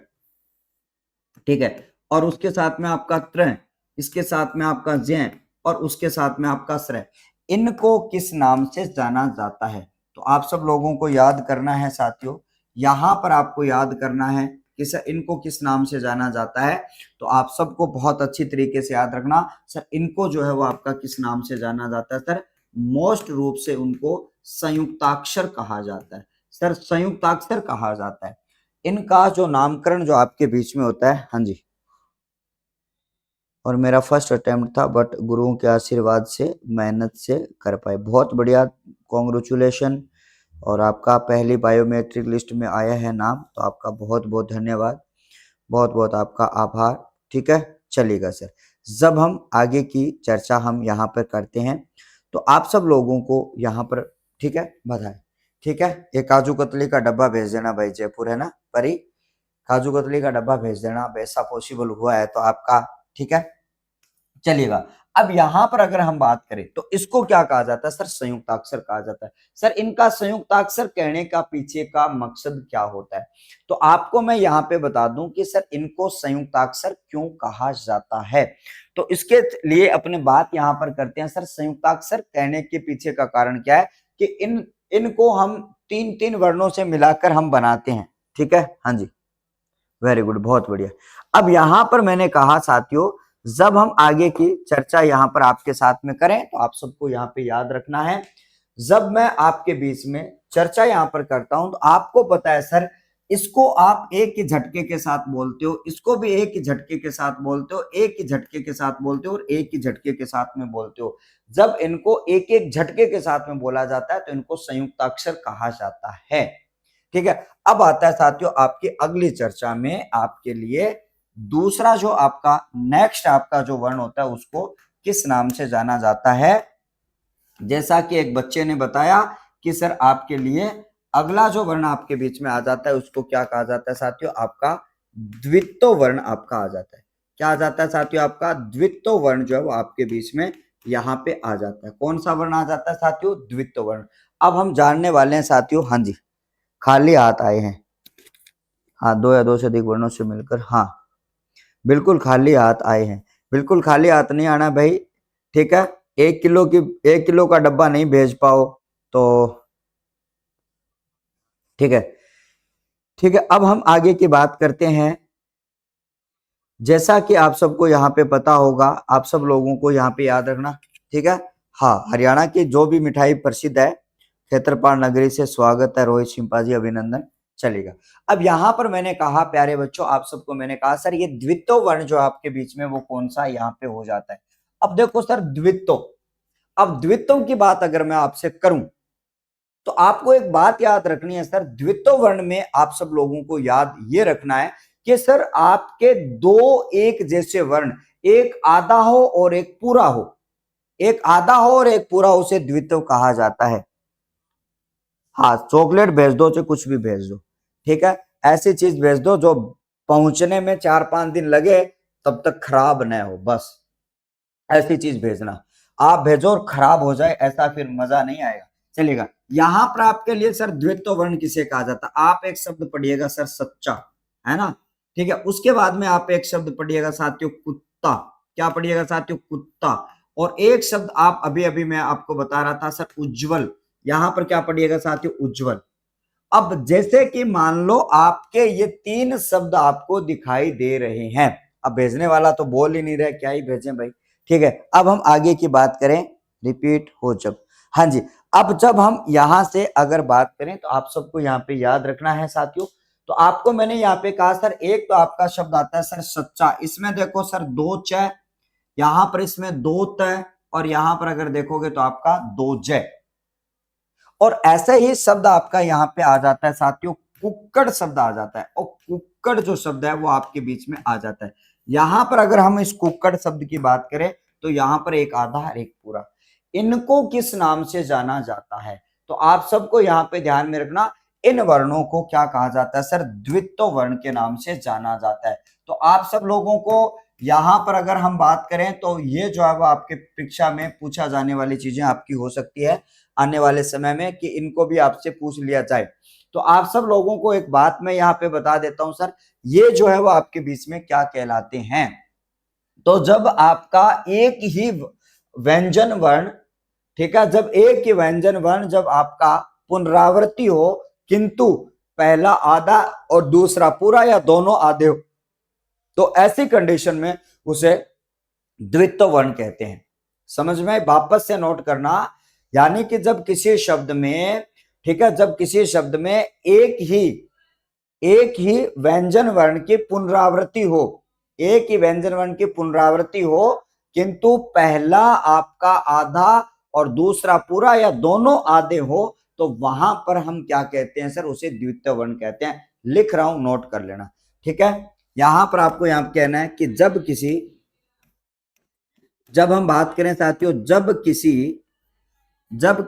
ठीक है, और उसके साथ में आपका त्र, इसके साथ में आपका ज्य और उसके साथ में आपका श्रय, इनको किस नाम से जाना जाता है? तो आप सब लोगों को याद करना है साथियों, यहां पर आपको याद करना है कि सर इनको किस नाम से जाना जाता है। तो आप सबको बहुत अच्छी तरीके से याद रखना, सर इनको जो है वो आपका किस नाम से जाना जाता है? सर मोस्ट रूप से उनको संयुक्ताक्षर कहा जाता है, सर संयुक्ताक्षर कहा जाता है। इनका जो नामकरण जो आपके बीच में होता है, हाँ जी, और मेरा फर्स्ट अटेम्प्ट था बट गुरुओं के आशीर्वाद से मेहनत से कर पाए, बहुत बढ़िया, कॉन्ग्रेचुलेशन। और आपका पहली बायोमेट्रिक लिस्ट में आया है नाम, तो आपका बहुत बहुत धन्यवाद, बहुत बहुत आपका आभार। ठीक है, चलिएगा सर, जब हम आगे की चर्चा हम यहाँ पर करते हैं तो आप सब लोगों को यहाँ पर, ठीक है, बधाई। ठीक है, ये काजू कतली का डब्बा भेज देना भाई, जयपुर है ना परी, काजू कतली का डब्बा भेज देना, ऐसा पॉसिबल हुआ है तो आपका, ठीक है, चलिएगा। अब यहां पर अगर हम बात करें तो इसको क्या कहा जाता है? सर संयुक्ताक्षर कहा जाता है। सर इनका संयुक्ताक्षर कहने का पीछे का मकसद क्या होता है? तो आपको मैं यहाँ पे बता दूं कि सर इनको संयुक्ताक्षर क्यों कहा जाता है। तो इसके लिए अपने बात यहाँ पर करते हैं, सर संयुक्ताक्षर कहने के पीछे का कारण क्या है कि इनको हम तीन तीन वर्णों से मिलाकर हम बनाते हैं। ठीक है, हाँ जी, वेरी गुड, बहुत बढ़िया। अब यहां पर मैंने कहा साथियों, जब हम आगे की चर्चा यहां पर आपके साथ में करें तो आप सबको यहां पे याद रखना है, जब मैं आपके बीच में चर्चा यहां पर करता हूं तो आपको पता है सर इसको आप एक ही झटके के साथ बोलते हो, इसको भी एक ही झटके के साथ बोलते हो, एक ही झटके के साथ बोलते हो और एक ही झटके के साथ में बोलते हो। जब इनको एक एक झटके के साथ में बोला जाता है तो इनको संयुक्ताक्षर कहा जाता है। ठीक है, अब आता है साथियों आपकी अगली चर्चा में आपके लिए दूसरा जो आपका नेक्स्ट आपका जो वर्ण होता है उसको किस नाम से जाना जाता है। जैसा कि एक बच्चे ने बताया कि सर आपके लिए अगला जो वर्ण आपके बीच में आ जाता है उसको क्या कहा जाता है साथियों? आपका द्वित्व वर्ण आपका आ जाता है। क्या आ जाता है साथियों? आपका द्वित्व वर्ण जो है वो आपके बीच में यहाँ पे आ जाता है। कौन सा वर्ण आ जाता है साथियों? द्वित्व वर्ण। अब हम जानने वाले हैं साथियों, हाँ जी, खाली हाथ आए हैं, हाँ, दो या दो से अधिक वर्णों से मिलकर, हाँ बिल्कुल खाली हाथ आए हैं, बिल्कुल खाली हाथ नहीं आना भाई। ठीक है, 1 किलो का डब्बा नहीं भेज पाओ तो ठीक है। ठीक है, अब हम आगे की बात करते हैं। जैसा कि आप सबको यहाँ पे पता होगा, आप सब लोगों को यहाँ पे याद रखना, ठीक है, हाँ, हरियाणा की जो भी मिठाई प्रसिद्ध है, क्षेत्रपाल नगरी से स्वागत है, रोहित सिंपा जी, अभिनंदन, चलेगा। अब यहाँ पर मैंने कहा प्यारे बच्चों, आप सबको मैंने कहा सर ये द्वित्व वर्ण जो आपके बीच में वो कौन सा यहाँ पे हो जाता है। अब देखो सर द्वित्व, अब द्वित्व की बात अगर मैं आपसे करूं तो आपको एक बात याद रखनी है सर, द्वित्व वर्ण में आप सब लोगों को याद ये रखना है कि सर आपके दो एक जैसे वर्ण, एक आधा हो और एक पूरा हो, एक आधा हो और एक पूरा हो, उसे द्वित्व कहा जाता है। हाँ, चॉकलेट भेज दो चाहे कुछ भी भेज दो, ठीक है, ऐसी चीज भेज दो जो पहुंचने में 4-5 दिन लगे तब तक खराब न हो, बस ऐसी चीज भेजना। आप भेजो और खराब हो जाए ऐसा फिर मजा नहीं आएगा, चलेगा। यहां पर आपके लिए सर द्वित्व वर्ण किसे कहा जाता है? आप एक शब्द पढ़िएगा सर सच्चा, है ना, ठीक है, उसके बाद में आप एक शब्द पढ़िएगा साथियों कुत्ता। क्या पढ़िएगा साथियों? कुत्ता। और एक शब्द आप अभी अभी मैं आपको बता रहा था सर उज्जवल, यहां पर क्या पढ़िएगा साथियों? उज्जवल। अब जैसे कि मान लो आपके ये तीन शब्द आपको दिखाई दे रहे हैं, अब भेजने वाला तो बोल ही नहीं रहे, क्या ही भेजें भाई। ठीक है, अब हम आगे की बात करें, रिपीट हो जब, हाँ जी, अब जब हम यहां से अगर बात करें तो आप सबको यहाँ पे याद रखना है साथियों। तो आपको मैंने यहाँ पे कहा सर एक तो आपका शब्द आता है सर सच्चा, इसमें देखो सर दो च, यहां पर इसमें दो त, और यहां पर अगर देखोगे तो आपका दो जय। और ऐसे ही शब्द आपका यहाँ पे आ जाता है साथियों, कुक्कड़ शब्द आ जाता है, और कुक्कड़ जो शब्द है वो आपके बीच में आ जाता है। यहां पर अगर हम इस कुक्कड़ शब्द की बात करें तो यहाँ पर एक आधा एक पूरा, इनको किस नाम से जाना जाता है? तो आप सबको यहाँ पे ध्यान में रखना, इन वर्णों को क्या कहा जाता है सर? द्वित्व वर्ण के नाम से जाना जाता है। तो आप सब लोगों को यहाँ पर अगर हम बात करें तो ये जो है वो आपके परीक्षा में पूछा जाने वाली चीजें आपकी हो सकती है आने वाले समय में, कि इनको भी आपसे पूछ लिया जाए। तो आप सब लोगों को एक बात मैं यहाँ पे बता देता हूं सर, ये जो है वो आपके बीच में क्या कहलाते हैं। तो जब आपका एक ही व्यंजन वर्ण, ठीक है, जब एक ही व्यंजन वर्ण जब आपका पुनरावृत्ति हो किंतु पहला आधा और दूसरा पूरा या दोनों आधे हो, तो ऐसी कंडीशन में उसे द्वित्व वर्ण कहते हैं। समझ में? वापस से नोट करना, यानी कि जब किसी शब्द में, ठीक है, जब किसी शब्द में एक ही व्यंजन वर्ण की पुनरावृत्ति हो, एक ही व्यंजन वर्ण की पुनरावृत्ति हो किंतु पहला आपका आधा और दूसरा पूरा या दोनों आधे हो, तो वहां पर हम क्या कहते हैं सर? उसे द्वित्व वर्ण कहते हैं। लिख रहा हूं, नोट कर लेना, ठीक है। यहां पर आपको यहां कहना है कि जब हम बात करें साथियों, जब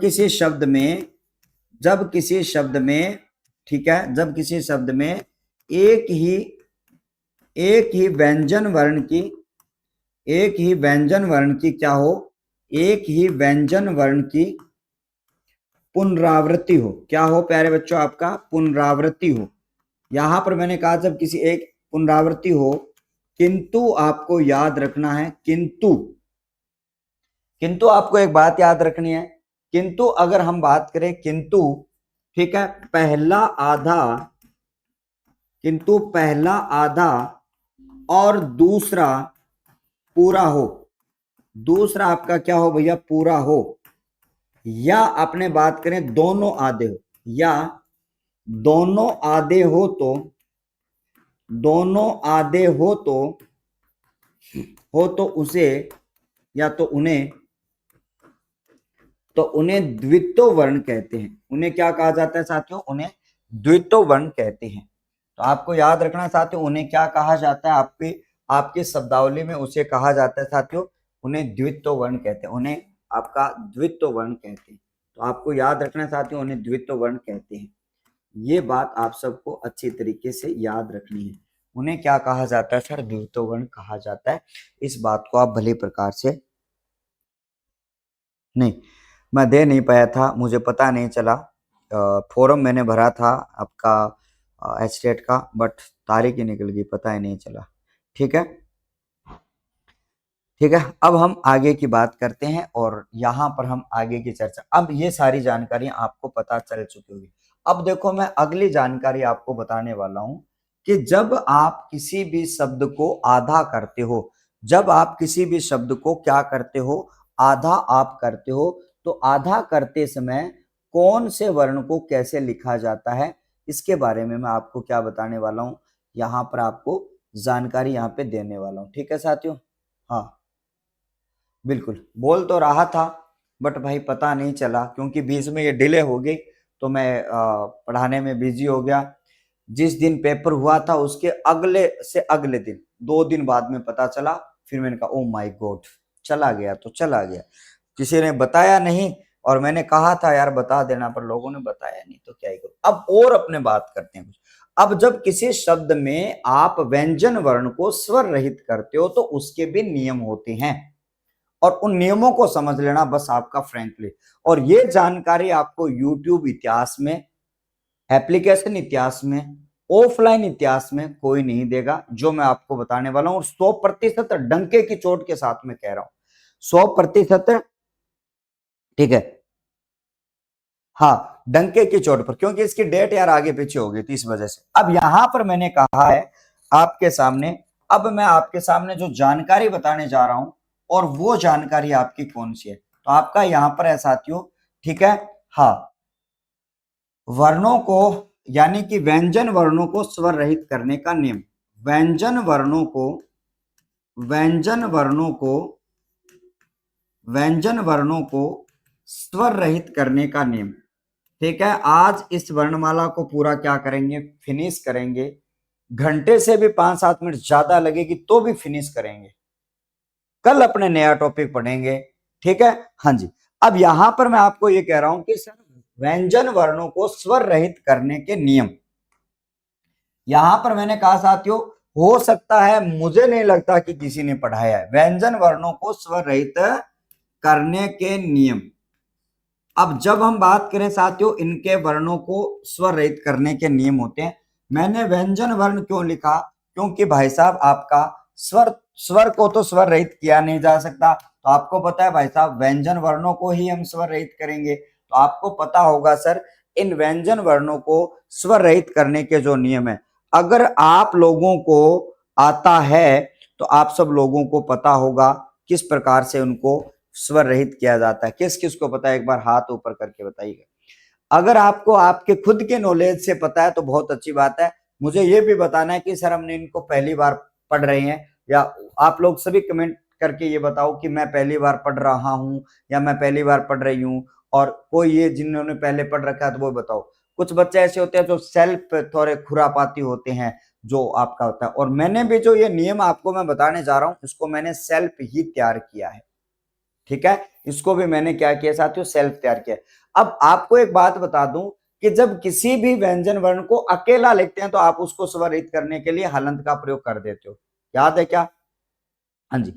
किसी शब्द में, ठीक है, जब किसी शब्द में एक ही व्यंजन वर्ण की क्या हो, एक ही व्यंजन वर्ण की पुनरावृत्ति हो। क्या हो प्यारे बच्चों? आपका पुनरावृत्ति हो। यहां पर मैंने कहा जब किसी एक पुनरावृत्ति हो, किंतु आपको याद रखना है, किंतु आपको एक बात याद रखनी है, किंतु अगर हम बात करें किंतु, ठीक है, पहला आधा और दूसरा पूरा हो, दूसरा आपका क्या हो भैया? पूरा हो, या अपने बात करें दोनों आधे हो, या दोनों आधे हो तो उसे या तो उन्हें द्वित्व वर्ण कहते हैं। उन्हें क्या कहा जाता है साथियों? उन्हें द्वित्व वर्ण कहते हैं। तो आपको याद रखना साथियों, उन्हें क्या कहा जाता है? आपके शब्दावली में उसे कहा जाता है साथियों, उन्हें द्वित्व वर्ण कहते हैं, उन्हें आपका द्वित्व वर्ण कहते हैं। तो आपको याद रखना साथियों, उन्हें द्वित्व वर्ण कहते हैं। ये बात आप सबको अच्छी तरीके से याद रखनी है। उन्हें क्या कहा जाता है सर? द्वित्व वर्ण कहा जाता है। इस बात को आप भली प्रकार से, नहीं मैं दे नहीं पाया था, मुझे पता नहीं चला। फॉर्म मैंने भरा था आपका एचटेट का, बट तारीख ही निकल गई, पता ही नहीं चला। ठीक है, ठीक है। अब हम आगे की बात करते हैं और यहाँ पर हम आगे की चर्चा, अब ये सारी जानकारी आपको पता चल चुकी होगी। अब देखो, मैं अगली जानकारी आपको बताने वाला हूं कि जब आप किसी भी शब्द को आधा करते हो, जब आप किसी भी शब्द को क्या करते हो? आधा आप करते हो, तो आधा करते समय कौन से वर्ण को कैसे लिखा जाता है, इसके बारे में मैं आपको क्या बताने वाला हूं, यहाँ पर आपको जानकारी यहाँ पे देने वाला हूँ। ठीक है साथियों? हाँ बिल्कुल, बोल तो रहा था बट भाई पता नहीं चला, क्योंकि बीच में ये डिले हो गई, तो मैं पढ़ाने में बिजी हो गया। जिस दिन पेपर हुआ था उसके अगले से अगले दिन, 2 दिन बाद में पता चला। फिर मैंने कहा ओ माय गॉड, चला गया तो चला गया, किसी ने बताया नहीं, और मैंने कहा था यार बता देना, पर लोगों ने बताया नहीं, तो क्या ही करूं। अब और अपने बात करते हैं कुछ। अब जब किसी शब्द में आप व्यंजन वर्ण को स्वर रहित करते हो, तो उसके भी नियम होते हैं, और उन नियमों को समझ लेना बस आपका फ्रेंकली। और ये जानकारी आपको यूट्यूब इतिहास में, एप्लीकेशन इतिहास में, ऑफलाइन इतिहास में कोई नहीं देगा, जो मैं आपको बताने वाला हूं। और 100% डंके की चोट के साथ में कह रहा हूं, 100%, ठीक है, हाँ डंके की चोट पर, क्योंकि इसकी डेट यार आगे पीछे हो गई थी, इस वजह से। अब यहां पर मैंने कहा है आपके सामने, अब मैं आपके सामने जो जानकारी बताने जा रहा हूं, और वो जानकारी आपकी कौन सी है, तो आपका यहां पर है साथियों, ठीक है, हाँ, वर्णों को, यानी कि व्यंजन वर्णों को स्वर रहित करने का नियम, व्यंजन वर्णों को स्वर रहित करने का नियम। ठीक है, आज इस वर्णमाला को पूरा क्या करेंगे? फिनिश करेंगे। घंटे से भी 5-7 मिनट ज्यादा लगेगी तो भी फिनिश करेंगे। कल अपने नया टॉपिक पढ़ेंगे, ठीक है। हाँ जी, अब यहां पर मैं आपको ये कह रहा हूं कि सर व्यंजन वर्णों को स्वर रहित करने के नियम, यहां पर मैंने कहा साथियों, हो सकता है, मुझे नहीं लगता कि किसी ने पढ़ाया है। व्यंजन वर्णों को स्वर रहित करने के नियम, अब जब हम बात करें साथियों इनके वर्णों को स्वर रहित करने के नियम होते हैं। मैंने व्यंजन वर्ण क्यों लिखा, क्योंकि भाई साहब आपका स्वर को तो स्वर रहित किया नहीं जा सकता, तो आपको पता है भाई साहब व्यंजन वर्णों को ही हम स्वर रहित करेंगे। तो आपको पता होगा सर इन व्यंजन वर्णों को स्वर रहित करने के जो नियम है, अगर आप लोगों को आता है तो आप सब लोगों को पता होगा किस प्रकार से उनको स्वर रहित किया जाता है। किस किस को पता है, एक बार हाथ ऊपर करके बताइएगा। अगर आपको आपके खुद के नॉलेज से पता है तो बहुत अच्छी बात है। मुझे ये भी बताना है कि सर हमने इनको पहली बार पढ़ रहे हैं, या आप लोग सभी कमेंट करके ये बताओ कि मैं पहली बार पढ़ रहा हूं या मैं पहली बार पढ़ रही हूं। और कोई ये जिन्होंने पहले पढ़ रखा है तो वो बताओ। कुछ बच्चे ऐसे होते हैं जो सेल्फ थोड़े खुरापाती होते हैं, जो आपका होता है। और मैंने भी जो ये नियम आपको मैं बताने जा रहा हूं इसको मैंने सेल्फ ही तैयार किया है, ठीक है। इसको भी मैंने क्या किया साथियों, सेल्फ तैयार किया। अब आपको एक बात बता दूं कि जब किसी भी व्यंजन वर्ण को अकेला लिखते हैं तो आप उसको स्वरित करने के लिए हलंत का प्रयोग कर देते हो, याद है क्या? हाँ जी,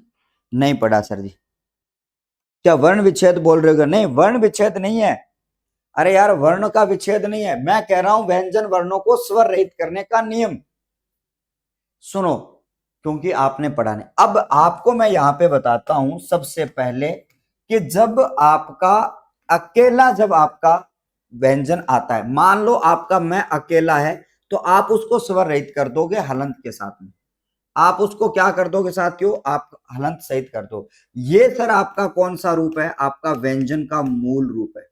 नहीं पढ़ा सर जी। क्या वर्ण विच्छेद बोल रहे हो? नहीं, वर्ण विच्छेद नहीं है। अरे यार वर्ण का विच्छेद नहीं है, मैं कह रहा हूं व्यंजन वर्णों को स्वर रहित करने का नियम। सुनो, क्योंकि आपने पढ़ा नहीं। अब आपको मैं यहां पे बताता हूं सबसे पहले कि जब आपका अकेला, जब आपका व्यंजन आता है, मान लो आपका मैं अकेला है, तो आप उसको स्वर रहित कर दोगे हलंत के साथ में। आप उसको क्या कर दोगे साथियों, आप हलंत सहित कर दो। ये सर आपका कौन सा रूप है, आपका व्यंजन का मूल रूप है।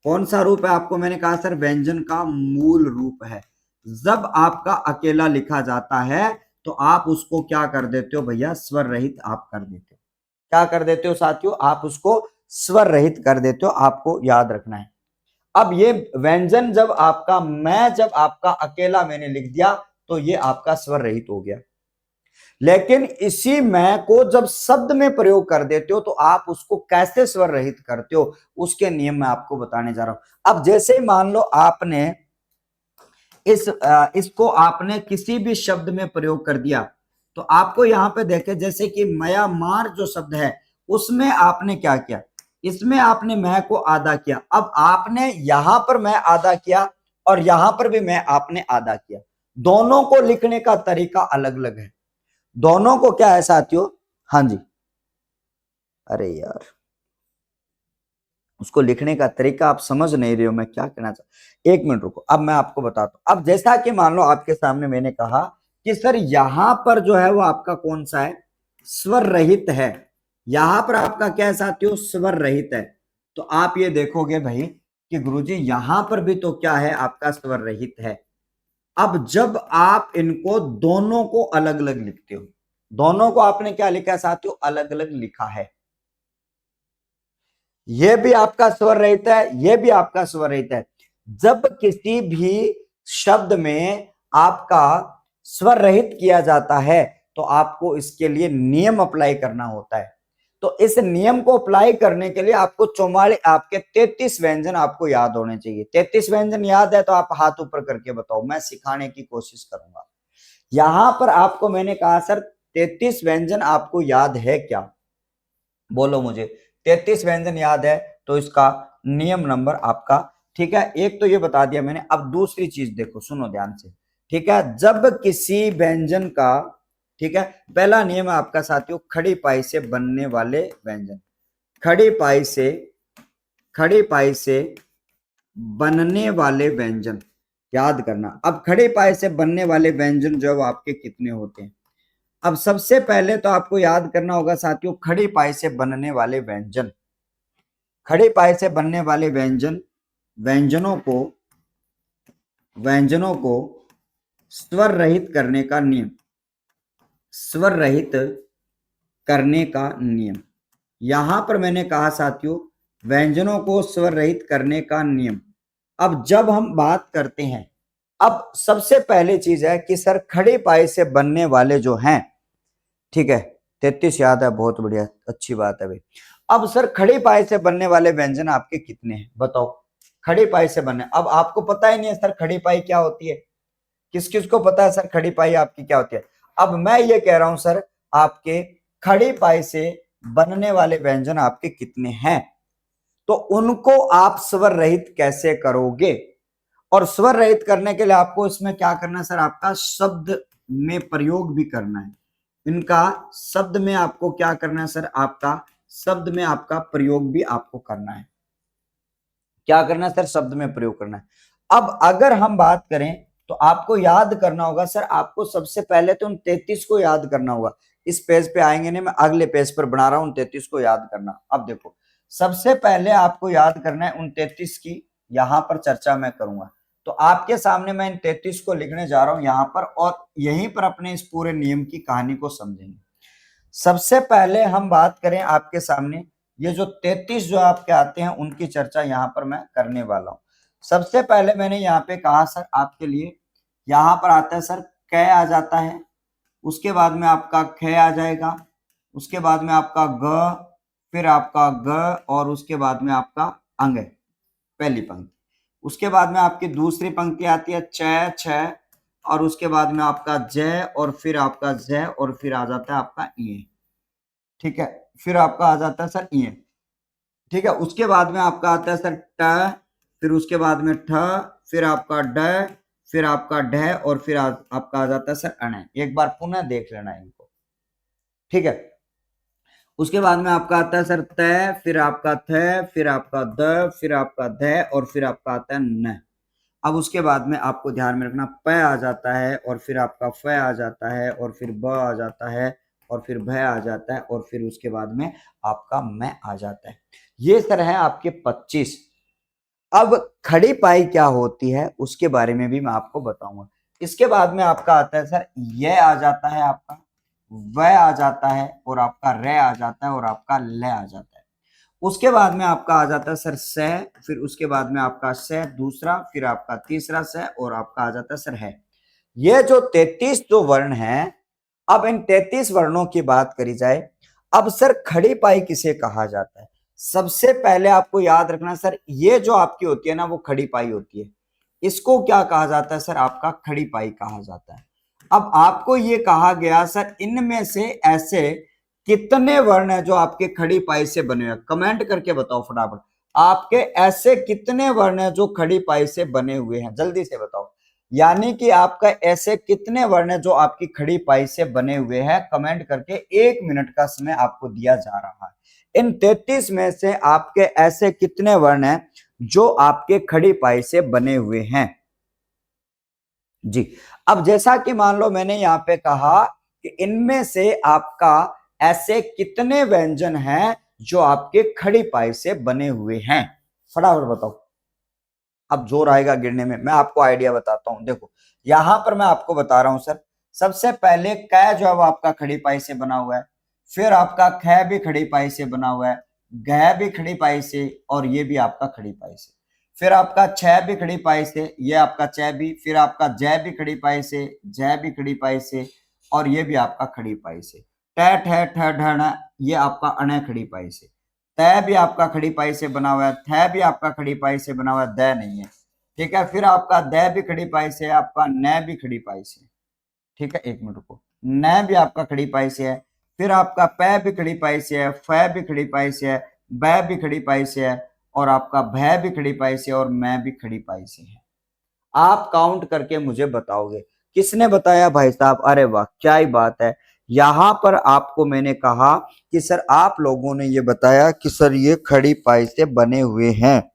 कौन सा रूप है? आपको मैंने कहा सर व्यंजन का मूल रूप है। जब आपका अकेला लिखा जाता है तो आप उसको क्या कर देते हो भैया, स्वर रहित आप कर देते हो। क्या कर देते हो साथियों, आप उसको स्वर रहित कर देते हो, आपको याद रखना है। अब ये व्यंजन जब आपका मैं, जब आपका अकेला मैंने लिख दिया तो ये आपका स्वर रहित हो गया। लेकिन इसी मैं को जब शब्द में प्रयोग कर देते हो तो आप उसको कैसे स्वर रहित करते हो, उसके नियम मैं आपको बताने जा रहा हूं। अब जैसे ही मान लो आपने इसको आपने किसी भी शब्द में प्रयोग कर दिया, तो आपको यहां पे देखे जैसे कि म्यांमार जो शब्द है उसमें आपने क्या किया, इसमें आपने मैं को आधा किया। अब आपने यहां पर मैं आधा किया और यहां पर भी मैं आपने आधा किया। दोनों को लिखने का तरीका अलग अलग है, दोनों को क्या है साथियों। हाँ जी, अरे यार उसको लिखने का तरीका आप समझ नहीं रहे हो, मैं क्या कहना चाहता, एक मिनट रुको, अब मैं आपको बताता हूं। अब जैसा कि मान लो आपके सामने मैंने कहा कि सर यहां पर जो है वो आपका कौन सा है, स्वर रहित है। यहां पर आपका क्या है साथियों, स्वर रहित है। तो आप ये देखोगे भाई कि गुरुजी यहां पर भी तो क्या है, आपका स्वर रहित है। अब जब आप इनको दोनों को अलग अलग लिखते हो, दोनों को आपने क्या लिखा है साथियों, अलग अलग लिखा है। यह भी आपका स्वर रहित है, यह भी आपका स्वर रहित है। जब किसी भी शब्द में आपका स्वर रहित किया जाता है तो आपको इसके लिए नियम अप्लाई करना होता है। तो इस नियम को अप्लाई करने के लिए आपको 44 आपके 33 व्यंजन आपको याद होने चाहिए। 33 व्यंजन याद है तो आप हाथ ऊपर करके बताओ, मैं सिखाने की कोशिश करूंगा। यहां पर आपको मैंने कहा सर 33 व्यंजन आपको याद है क्या, बोलो मुझे। 33 व्यंजन याद है तो इसका नियम नंबर आपका, ठीक है, एक तो ये बता दिया मैंने। अब दूसरी चीज देखो, सुनो ध्यान से, ठीक है। जब किसी व्यंजन का, ठीक है, पहला नियम है आपका साथियों, खड़ी पाई से बनने वाले व्यंजन। खड़ी पाई से, खड़ी पाई से बनने वाले व्यंजन याद करना। अब खड़ी पाई से बनने वाले व्यंजन जो आपके कितने होते हैं। अब सबसे पहले तो आपको याद करना होगा साथियों, खड़ी पाई से बनने वाले व्यंजन। खड़ी पाई से बनने वाले व्यंजन, व्यंजनों को स्वर रहित करने का नियम, स्वर रहित करने का नियम। यहां पर मैंने कहा साथियों व्यंजनों को स्वर रहित करने का नियम। अब जब हम बात करते हैं, अब सबसे पहले चीज है कि सर खड़ी पाई से बनने वाले जो हैं, ठीक है, 33 याद है, बहुत बढ़िया, अच्छी बात है भाई। अब सर खड़ी पाई से बनने वाले व्यंजन आपके कितने हैं बताओ। खड़ी पाई से बनने, अब आपको पता ही नहीं है सर खड़ी पाई क्या होती है, किस किस को पता है सर खड़ी पाई आपकी क्या होती है। अब मैं ये कह रहा हूं सर आपके खड़ी पाई से बनने वाले व्यंजन आपके कितने हैं। तो उनको आप स्वर रहित कैसे करोगे? और स्वर रहित करने के लिए आपको इसमें क्या करना है सर, आपका शब्द में प्रयोग भी करना है। इनका शब्द में आपको क्या करना है सर, आपका शब्द में आपका प्रयोग भी आपको करना है। क्या करना है सर, शब्द में प्रयोग करना है। अब अगर हम बात करें तो आपको याद करना होगा सर, आपको सबसे पहले तो उन 33 को याद करना होगा। इस पेज पे आएंगे नहीं, मैं अगले पेज पर बना रहा हूं, 33 को याद करना। अब देखो, सबसे पहले आपको याद करना है उन 33 की, यहां पर चर्चा मैं करूंगा। तो आपके सामने मैं इन 33 को लिखने जा रहा हूं यहां पर, और यहीं पर अपने इस पूरे नियम की कहानी को समझेंगे। सबसे पहले हम बात करें आपके सामने, ये जो 33 जो आपके आते हैं उनकी चर्चा यहां पर मैं करने वाला हूं। सबसे पहले मैंने यहाँ पे कहा सर आपके लिए, यहां पर आता है सर क आ जाता है, उसके बाद में आपका ख आ जाएगा, उसके बाद में आपका ग, फिर आपका ग, और उसके बाद में आपका अंग, पहली पंक्ति। उसके बाद में आपकी दूसरी पंक्ति आती है च, छ, और उसके बाद में आपका जय, और फिर आपका जय, और फिर आ जाता है आपका ये। ठीक है, फिर आपका आ जाता है सर ये। ठीक है, उसके बाद में आपका आता है सर ट, फिर उसके बाद में ठ, फिर आपका ड, फिर आपका ढ, और फिर आपका आ जाता है सर अण। एक बार पुनः देख लेना इनको। ठीक है, उसके बाद में आपका आता है सर तय, फिर आपका थ, फिर आपका द, फिर आपका ध, और फिर आपका आता है न। अब उसके बाद में आपको ध्यान में रखना प आ जाता है, और फिर आपका फ आ जाता है, और फिर ब आ जाता है, और फिर भ आ जाता है, और फिर उसके बाद में आपका मैं आ जाता है। ये सर है आपके 25। अब खड़ी पाई क्या होती है उसके बारे में भी मैं आपको बताऊंगा। इसके बाद में आपका आता है सर ये आ जाता है, आपका व आ जाता है, और आपका र आ जाता है, और आपका ल आ जाता है। उसके बाद में आपका आ जाता है सर स, फिर उसके बाद में आपका स दूसरा, फिर आपका तीसरा स, और आपका आ जाता है सर है। ये जो 33 जो वर्ण हैं, अब इन 33 वर्णों की बात करी जाए, अब सर खड़ी पाई किसे कहा जाता है? सबसे पहले आपको याद रखना सर, ये जो आपकी होती है ना वो खड़ी पाई होती है, इसको क्या कहा जाता है सर, आपका खड़ी पाई कहा जाता है। अब आपको ये कहा गया सर इनमें से ऐसे कितने वर्ण है जो आपके खड़ी पाई से बने हुए हैं? कमेंट करके बताओ फटाफट, आपके ऐसे कितने वर्ण है जो खड़ी पाई से बने हुए हैं, जल्दी से बताओ। यानी कि आपका ऐसे कितने वर्ण है जो आपकी खड़ी पाई से बने हुए हैं, कमेंट करके 1 मिनट का समय आपको दिया जा रहा है। इन 33 में से आपके ऐसे कितने वर्ण हैं जो आपके खड़ी पाई से बने हुए हैं जी। अब जैसा कि मान लो मैंने यहां पे कहा कि इनमें से आपका ऐसे कितने व्यंजन हैं जो आपके खड़ी पाई से बने हुए हैं, फटाफट बताओ। अब जोर आएगा गिरने में, मैं आपको आइडिया बताता हूं। देखो यहां पर मैं आपको बता रहा हूं सर, सबसे पहले क जो है वो आपका खड़ी पाई से बना हुआ है, फिर आपका ख भी खड़ी पाई से बना हुआ है, घ भी खड़ी पाई से, और ये भी आपका खड़ी पाई से। फिर आपका छ भी खड़ी पाई से, ये आपका च भी, फिर आपका जय भी खड़ी पाई से, जय भी खड़ी पाई से, और ये भी आपका खड़ी पाई से। ट ठ ठ ढ ण, ये आपका अण खड़ी पाई से। तय भी आपका खड़ी पाई से बना हुआ है, थ भी आपका खड़ी पाई से बना हुआ है, द नहीं है। ठीक है, फिर आपका द भी खड़ी पाई से है, आपका न भी खड़ी पाई से। ठीक है, एक मिनट रुको, न भी आपका खड़ी पाई से है, फिर आपका प भी खड़ी पाई से है, फ भी खड़ी पाई से है, ब भी खड़ी पाई से है, और आपका भ भी खड़ी पाई से, और मैं भी खड़ी पाई से है। आप काउंट करके मुझे बताओगे। किसने बताया भाई साहब? अरे वाह, क्या ही बात है। यहां पर आपको मैंने कहा कि सर आप लोगों ने ये बताया कि सर ये खड़ी पाई से बने हुए हैं।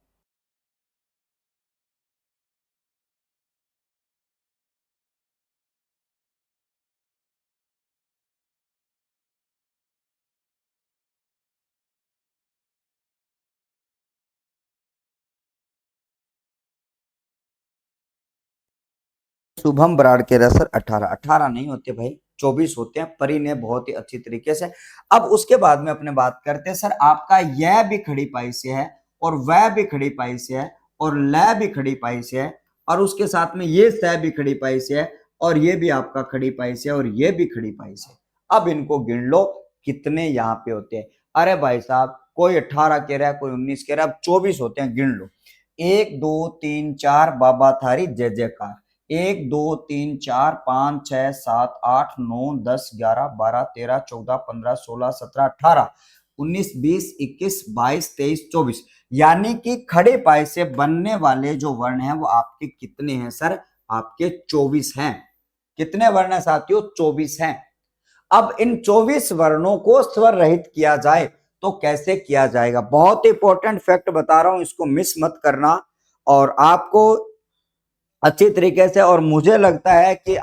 शुभम बराड़ के सर 18 नहीं होते भाई, 24 होते हैं। परी ने बहुत ही अच्छी तरीके से। अब उसके बाद में अपने बात करते हैं सर, आपका यह भी खड़ी पाई से है, और वह भी खड़ी पाई से है, और ल भी खड़ी पाई से है, और उसके साथ में ये स भी खड़ी पाई से है, और ये भी आपका खड़ी पाई से है, और ये भी खड़ी पाई से। अब इनको गिन लो कितने यहाँ पे होते हैं। अरे भाई साहब, कोई 18 कह रहा है, कोई 19 कह रहा है, अब 24 होते हैं, गिन लो। 1 2 3 4 बाबा थारी जय जयकार। 1 2 3 4 5 6 7 8 9 10 11 12 13 14 15 16 17 18 19 20 21 22 23 24। यानी कि खड़े पाए से बनने वाले जो वर्ण हैं वो आपके कितने हैं सर? आपके 24 हैं। कितने वर्ण है साथियों? 24 हैं। अब इन 24 वर्णों को स्वर रहित किया जाए तो कैसे किया जाएगा? बहुत इंपॉर्टेंट फैक्ट बता रहा हूं, इसको मिस मत करना और आपको अच्छी तरीके से, और मुझे लगता है कि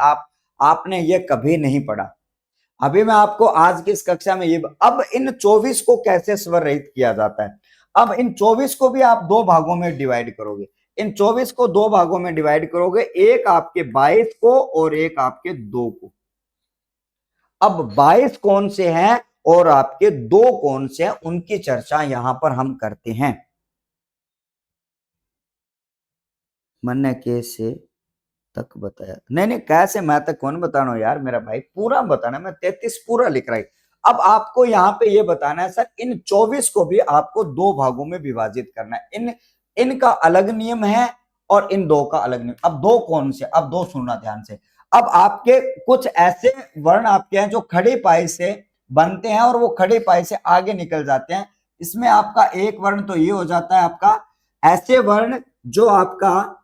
आपने ये कभी नहीं पढ़ा। अभी मैं आपको आज की इस कक्षा में ये, अब इन 24 को कैसे स्वर रहित किया जाता है? अब इन 24 को भी आप दो भागों में डिवाइड करोगे। इन 24 को दो भागों में डिवाइड करोगे, एक आपके 22 को और एक आपके 2 को। अब 22 कौन से हैं और आपके 2 कौन से हैं, उनकी चर्चा यहां पर हम करते हैं। मैंने कैसे तक बताया? नहीं कैसे मैं तक कौन बताना यार, मेरा भाई पूरा बताना, मैं 33 पूरा लिख रहा हूं। अब आपको यहाँ पे ये बताना है सर, इन 24 को भी आपको दो भागों में विभाजित करना है। इनका अलग नियम है और इन दो का अलग नियम। अब दो कौन से? अब दो सुनना ध्यान से। अब आपके कुछ ऐसे वर्ण आपके हैं जो खड़ी पाई से बनते हैं और वो खड़ी पाई से आगे निकल जाते हैं। इसमें आपका एक वर्ण तो ये हो जाता है आपका, ऐसे वर्ण जो आपका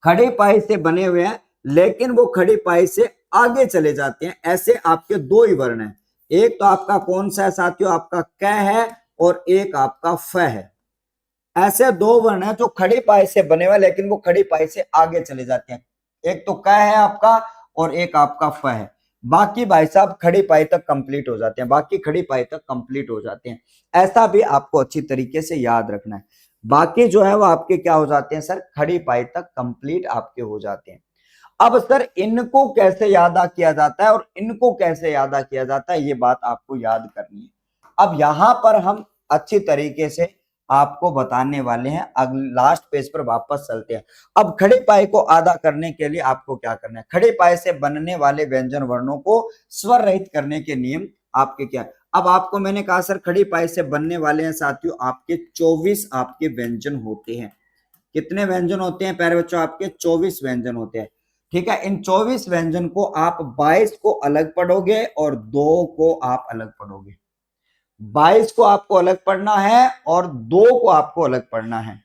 खड़ी पाई से बने हुए हैं लेकिन वो खड़ी पाई से आगे चले जाते हैं, ऐसे आपके दो ही वर्ण हैं। एक तो आपका कौन सा है साथियों? आपका क है और एक आपका फ है। ऐसे दो वर्ण हैं जो खड़ी पाई से बने हुए लेकिन वो खड़ी पाई से आगे चले जाते हैं। एक तो क है आपका और एक आपका फ है। बाकी भाई साहब खड़ी पाई तक कंप्लीट हो जाते हैं, बाकी खड़ी पाई तक कंप्लीट हो जाते हैं। ऐसा भी आपको अच्छी तरीके से याद रखना है। बाकी जो है वो आपके क्या हो जाते हैं सर? खड़ी पाई तक कंप्लीट आपके हो जाते हैं। अब सर इनको कैसे यादा किया जाता है और इनको कैसे यादा किया जाता है, ये बात आपको याद करनी है। अब यहां पर हम अच्छी तरीके से आपको बताने वाले हैं। लास्ट पेज पर वापस चलते हैं। अब खड़े पाए को आधा करने के लिए आपको क्या करना है? खड़े पाए से बनने वाले व्यंजन वर्णों को स्वर रहित करने के नियम आपके क्या है? अब आपको मैंने कहा सर खड़ी पाई से बनने वाले हैं साथियों आपके 24 आपके व्यंजन होते हैं। कितने व्यंजन होते हैं प्यारे बच्चों? आपके 24 व्यंजन होते हैं। ठीक है, इन 24 व्यंजन को आप 22 को अलग पढ़ोगे और 2 को आप अलग पढ़ोगे। 22 को आपको अलग पढ़ना है और 2 को आपको अलग पढ़ना है।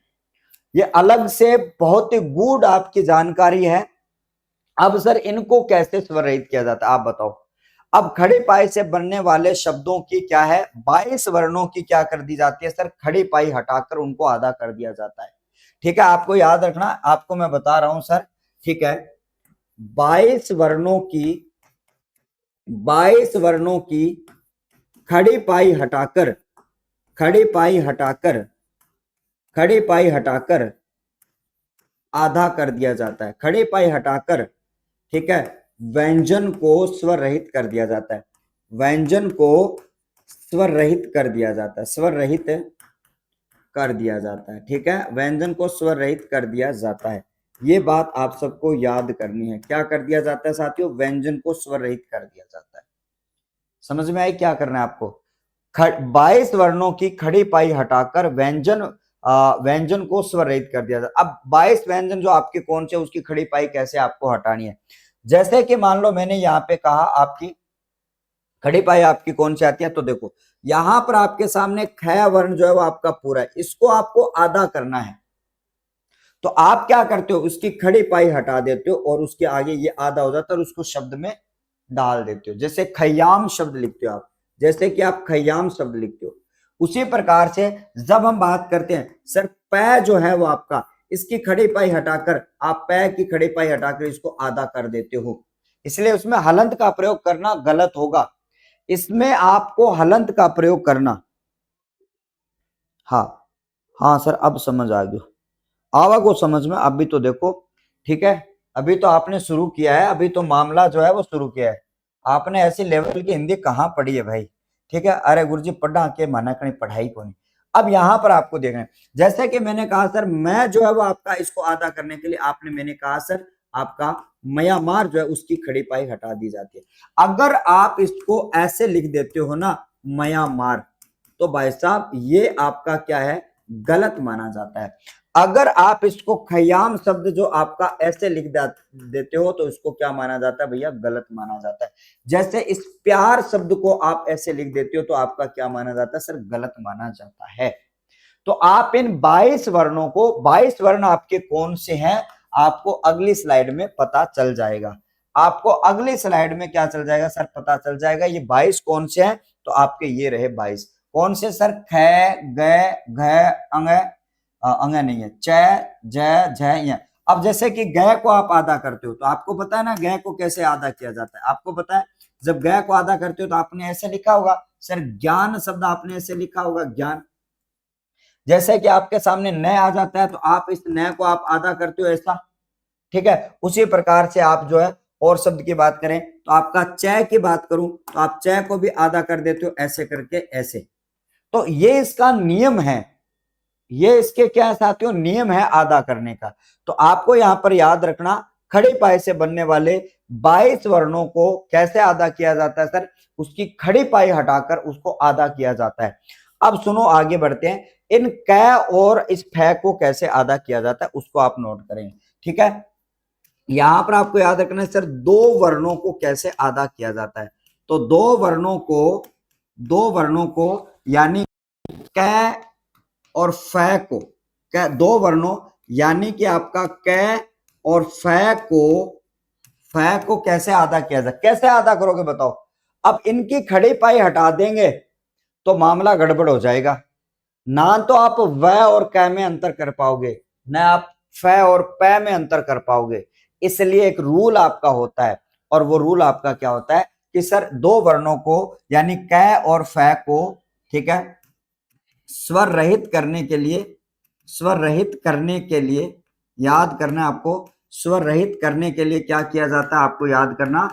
ये अलग से बहुत ही गूढ़ आपकी जानकारी है। अब सर इनको कैसे स्वर रहित किया जाता है आप बताओ? अब खड़ी पाई से बनने वाले शब्दों की क्या है? 22 वर्णों की क्या कर दी जाती है सर? खड़ी पाई हटाकर उनको आधा कर दिया जाता है। ठीक है, आपको याद रखना, आपको मैं बता रहा हूं सर। ठीक है, 22 वर्णों की 22 वर्णों की खड़ी पाई हटाकर खड़ी पाई हटाकर खड़ी पाई हटाकर आधा कर दिया जाता है। खड़ी पाई हटाकर, ठीक है, व्यंजन को स्वर रहित कर दिया जाता है। व्यंजन को स्वर रहित कर दिया जाता है। स्वर रहित कर दिया जाता है। ठीक है, व्यंजन को स्वर रहित कर दिया जाता है। ये बात आप सबको याद करनी है। क्या कर दिया जाता है साथियों? व्यंजन को स्वर रहित कर दिया जाता है। समझ में आई क्या करना है आपको? 22 वर्णों की खड़ी पाई हटाकर व्यंजन को स्वर रहित कर दिया जाता है। अब 22 व्यंजन जो आपके कौन से, उसकी खड़ी पाई कैसे आपको हटानी है? जैसे कि मान लो मैंने यहाँ पे कहा आपकी खड़ी पाई आपकी कौन सी आती है, तो देखो यहां पर आपके सामने ख वर्ण जो है वो आपका पूरा है, इसको आपको आधा करना है। तो आप क्या करते हो? उसकी खड़ी पाई हटा देते हो और उसके आगे ये आधा हो जाता है और उसको शब्द में डाल देते हो। जैसे खयाम शब्द लिखते हो आप, जैसे कि आप खयाम शब्द लिखते हो, उसी प्रकार से जब हम बात करते हैं सर पै जो है वो आपका, इसकी खड़ी पाई हटाकर आप पै की खड़ी पाई हटाकर इसको आधा कर देते हो, इसलिए उसमें हलंत का प्रयोग करना गलत होगा। इसमें आपको हलंत का प्रयोग करना, हाँ हाँ सर अब समझ आ गया, आवा को समझ में। अभी तो देखो, ठीक है, अभी तो आपने शुरू किया है, अभी तो मामला जो है वो शुरू किया है। आपने ऐसी लेवल की हिंदी कहाँ पढ़ी है भाई? ठीक है, अरे गुरुजी पढ़ा के माना कहीं पढ़ाई को नहीं। अब यहाँ पर आपको देखना है, जैसे कि मैंने कहा सर मैं जो है वो आपका इसको आधा करने के लिए आपने मैंने कहा सर आपका म्यांमार जो है उसकी खड़ी पाई हटा दी जाती है। अगर आप इसको ऐसे लिख देते हो ना म्यांमार, तो भाई साहब ये आपका क्या है? गलत माना जाता है। अगर आप इसको खयाम शब्द जो आपका ऐसे लिख देते हो तो इसको क्या माना जाता है भैया? गलत माना जाता है। जैसे इस प्यार शब्द को आप ऐसे लिख देते हो तो आपका क्या माना जाता है सर? गलत माना जाता है। तो आप इन 22 वर्णों को, 22 वर्ण आपके कौन से हैं, आपको अगली स्लाइड में पता चल जाएगा। आपको अगली स्लाइड में क्या चल जाएगा सर, पता चल जाएगा ये 22 कौन से हैं। तो आपके ये रहे 22 कौन से सर, ख, ग, घ, अंग, अंग नहीं है, च, ज, झ, य। अब जैसे कि ग को आप आधा करते हो तो आपको पता है ना ग को कैसे आधा किया जाता है, आपको पता है। जब ग को आधा करते हो तो आपने ऐसे लिखा होगा सर, ज्ञान शब्द आपने ऐसे लिखा होगा, ज्ञान। जैसे कि आपके सामने न आ जाता है तो आप इस न को आप आधा करते हो ऐसा, ठीक है। उसी प्रकार से आप जो है और शब्द की बात करें तो आपका च की बात करूं तो आप च को भी आधा कर देते हो ऐसे करके, ऐसे। तो ये इसका नियम है, ये इसके क्या साथियों, नियम है आधा करने का। तो आपको यहां पर याद रखना, खड़ी पाई से बनने वाले 22 वर्णों को कैसे आधा किया जाता है सर, उसकी खड़ी पाई हटाकर उसको आधा किया जाता है। अब सुनो आगे बढ़ते हैं, इन क और इस फै को कैसे आधा किया जाता है उसको आप नोट करें, ठीक है। यहां पर आपको याद रखना है सर, दो वर्णों को कैसे आधा किया जाता है। तो दो वर्णों को यानी क और फै को, दो वर्णों यानी कि आपका क और फै को कैसे आधा किया जाए, कैसे आधा करोगे बताओ। अब इनकी खड़ी पाई हटा देंगे तो मामला गड़बड़ हो जाएगा, ना तो आप व और क में अंतर कर पाओगे, ना आप फै और पै में अंतर कर पाओगे। इसलिए एक रूल आपका होता है, और वो रूल आपका क्या होता है कि सर दो वर्णों को यानी क और फै को, ठीक है, स्वर रहित करने के लिए याद करना आपको, स्वर रहित करने के लिए क्या किया जाता है आपको याद करना,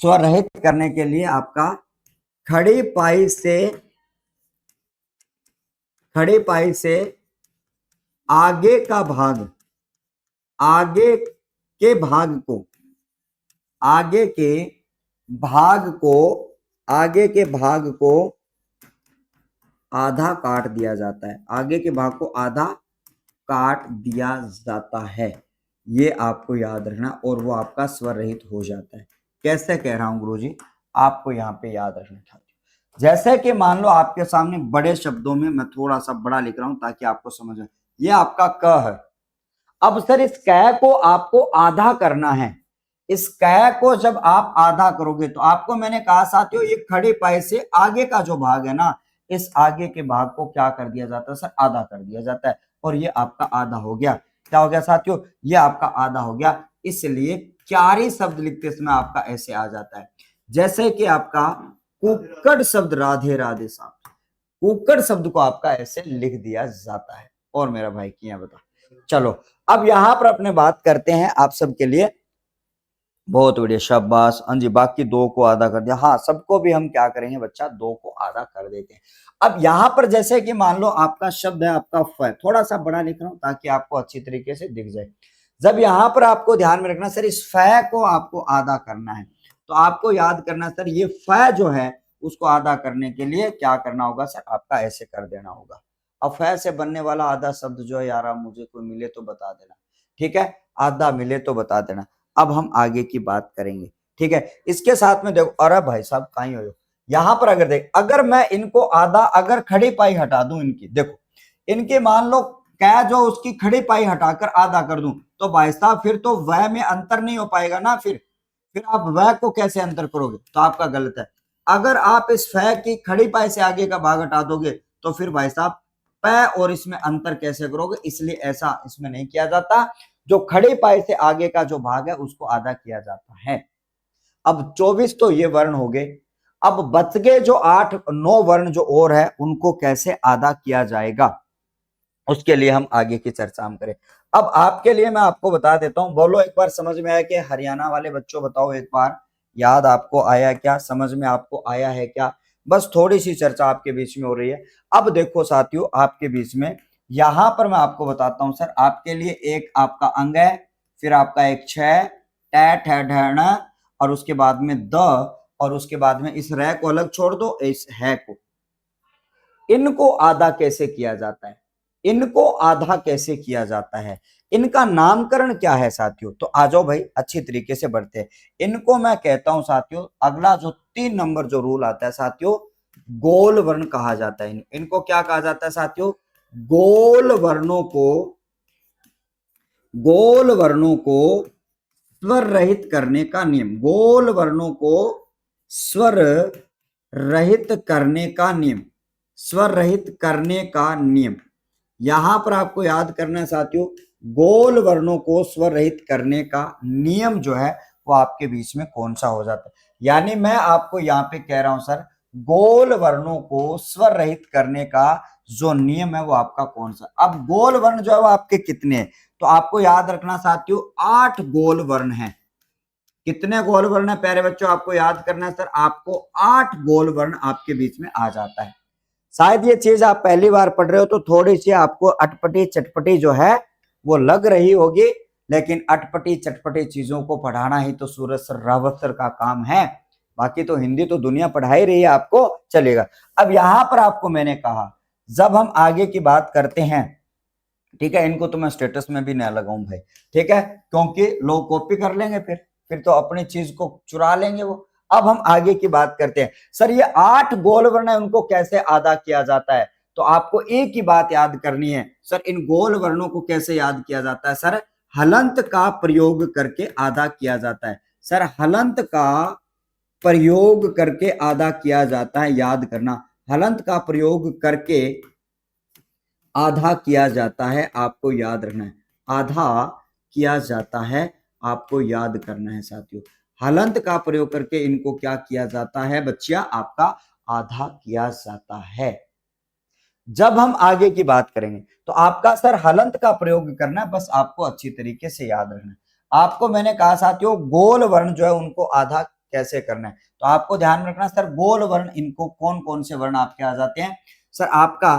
स्वर रहित करने के लिए आपका खड़ी पाई से आगे का भाग, आगे के भाग को आधा काट दिया जाता है, आगे के भाग को आधा काट दिया जाता है। ये आपको याद रखना, और वो आपका स्वर रहित हो जाता है। कैसे कह रहा हूं गुरुजी, आपको यहाँ पे याद रखना था। जैसे कि मान लो आपके सामने बड़े शब्दों में मैं थोड़ा सा बड़ा लिख रहा हूं ताकि आपको समझ आए, ये आपका क है। अब सर इस क को आपको आधा करना है, इस क को जब आप आधा करोगे तो आपको मैंने कहा साथियों, ये खड़ी पाई से आगे का जो भाग है ना, इस आगे के भाग को क्या कर दिया जाता है सर, आधा कर दिया जाता है। और ये आपका आधा हो गया, क्या हो गया साथियों, ये आपका आधा हो गया। इसलिए क्यारी शब्द लिखते समय आपका ऐसे आ जाता है, जैसे कि आपका कुक्कड़ शब्द, राधे राधे साहब, कुक्कड़ शब्द को आपका ऐसे लिख दिया जाता है। और मेरा भाई किया बता। चलो अब यहां पर अपने बात करते हैं आप सबके लिए, बहुत बढ़िया शाबाश। हाँ जी, बाकी दो को आधा कर दिया, हाँ सबको भी हम क्या करेंगे बच्चा, दो को आधा कर देते हैं। अब यहां पर जैसे कि मान लो आपका शब्द है आपका फ, थोड़ा सा बड़ा लिख रहा हूं ताकि आपको अच्छी तरीके से दिख जाए। जब यहां पर आपको ध्यान में रखना सर, इस फ को आपको आधा करना है, तो आपको याद करना सर, ये फ जो है उसको आधा करने के लिए क्या करना होगा सर, आपका ऐसे कर देना होगा। अब फ से बनने वाला आधा शब्द जो है यार, मुझे कोई मिले तो बता देना, ठीक है, आधा मिले तो बता देना। अब हम आगे की बात करेंगे, ठीक है। इसके साथ में देखो, अरे भाई साहब कहीं हो, यहां पर अगर देख, अगर मैं इनको आधा, अगर खड़ी पाई हटा दूं इनकी, देखो इनके मान लो क्या, जो उसकी खड़ी पाई हटाकर आधा कर दूं, तो भाई साहब फिर तो वह में अंतर नहीं हो पाएगा ना, फिर आप वह को कैसे अंतर करोगे, तो आपका गलत है। अगर आप इस फै की खड़ी पाई से आगे का भाग हटा दोगे तो फिर भाई साहब पै और इसमें अंतर कैसे करोगे, इसलिए ऐसा इसमें नहीं किया जाता। जो खड़ी पाई से आगे का जो भाग है उसको आधा किया जाता है। अब 24 तो ये वर्ण हो गए, अब बच गए जो 8-9 वर्ण जो और है उनको कैसे आधा किया जाएगा, उसके लिए हम आगे की चर्चा हम करें। अब आपके लिए मैं आपको बता देता हूं, बोलो एक बार समझ में आया कि, हरियाणा वाले बच्चों बताओ एक बार, याद आपको आया क्या, समझ में आपको आया है क्या। बस थोड़ी सी चर्चा आपके बीच में हो रही है। अब देखो साथियों, आपके बीच में यहां पर मैं आपको बताता हूं सर, आपके लिए एक आपका अंग है, फिर आपका एक छ, ठ, और उसके बाद में द, और उसके बाद में इस रै को अलग छोड़ दो, इस है को, इनको आधा कैसे किया जाता है, इनको आधा कैसे किया जाता है, इनका नामकरण क्या है साथियों। तो आ जाओ भाई अच्छी तरीके से बढ़ते हैं। इनको मैं कहता हूं साथियों, अगला जो 3 नंबर जो रूल आता है साथियों, गोल वर्ण कहा जाता है। इनको क्या कहा जाता है साथियों? गोल वर्णों को, गोल वर्णों को स्वर रहित करने का नियम, गोल वर्णों को स्वर रहित करने का नियम, स्वर रहित करने का नियम। यहां पर आपको याद करना है साथियों, गोल वर्णों को स्वर रहित करने का नियम जो है वो आपके बीच में कौन सा हो जाता है। यानी मैं आपको यहां पे कह रहा हूं सर, गोल वर्णों को स्वर रहित करने का जो नियम है वो आपका कौन सा। अब गोल वर्ण जो है वो आपके कितने हैं, तो आपको याद रखना साथियों 8 गोल वर्ण हैं। कितने गोल वर्ण है प्यारे बच्चों? आपको याद करना है सर, आपको 8 गोल वर्ण आपके बीच में आ जाता है। शायद ये चीज आप पहली बार पढ़ रहे हो तो थोड़ी सी आपको अटपटी चटपटी जो है वो लग रही होगी, लेकिन अटपटी चटपटी चीजों को पढ़ाना ही तो सूरज सर रावत सर का काम है। बाकी तो हिंदी तो दुनिया पढ़ा ही रही है, आपको चलेगा। अब यहां पर आपको मैंने कहा जब हम आगे की बात करते हैं, ठीक है, इनको तो मैं स्टेटस में भी ना लगाऊं भाई, ठीक है, क्योंकि लोग कॉपी कर लेंगे, फिर तो अपनी चीज को चुरा लेंगे वो। अब हम आगे की बात करते हैं। सर ये 8 गोल वर्ण है, उनको कैसे अदा किया जाता है? तो आपको एक ही बात याद करनी है सर, इन गोल वर्णों को कैसे याद किया जाता है? सर हलंत का प्रयोग करके अदा किया जाता है। सर हलंत का प्रयोग करके अदा किया जाता है, याद करना, हलंत का प्रयोग करके आधा किया जाता है, आपको याद रखना है, आधा किया जाता है, आपको याद करना है साथियों। हलंत का प्रयोग करके इनको क्या किया जाता है बच्चिया? आपका आधा किया जाता है। जब हम आगे की बात करेंगे तो आपका सर हलंत का प्रयोग करना है, बस आपको अच्छी तरीके से याद रखना है। आपको मैंने कहा साथियों गोल वर्ण जो है उनको आधा कैसे करना है, तो आपको ध्यान रखना सर गोल वर्ण इनको कौन कौन से वर्ण आपके आ जाते हैं। सर आपका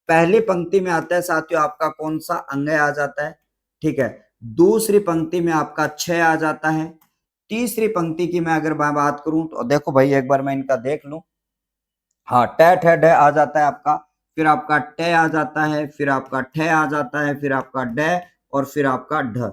पहली पंक्ति में आता है साथियों आपका कौन सा? अंग आ जाता है, ठीक है। दूसरी पंक्ति में आपका छ आ जाता है। तीसरी पंक्ति की मैं अगर बात करूं तो देखो भाई एक बार मैं इनका देख लूं, हाँ ट ठ ड आ जाता है आपका, फिर आपका ट आ जाता है, फिर आपका ठ आ जाता है, फिर आपका ड और फिर आपका ढ।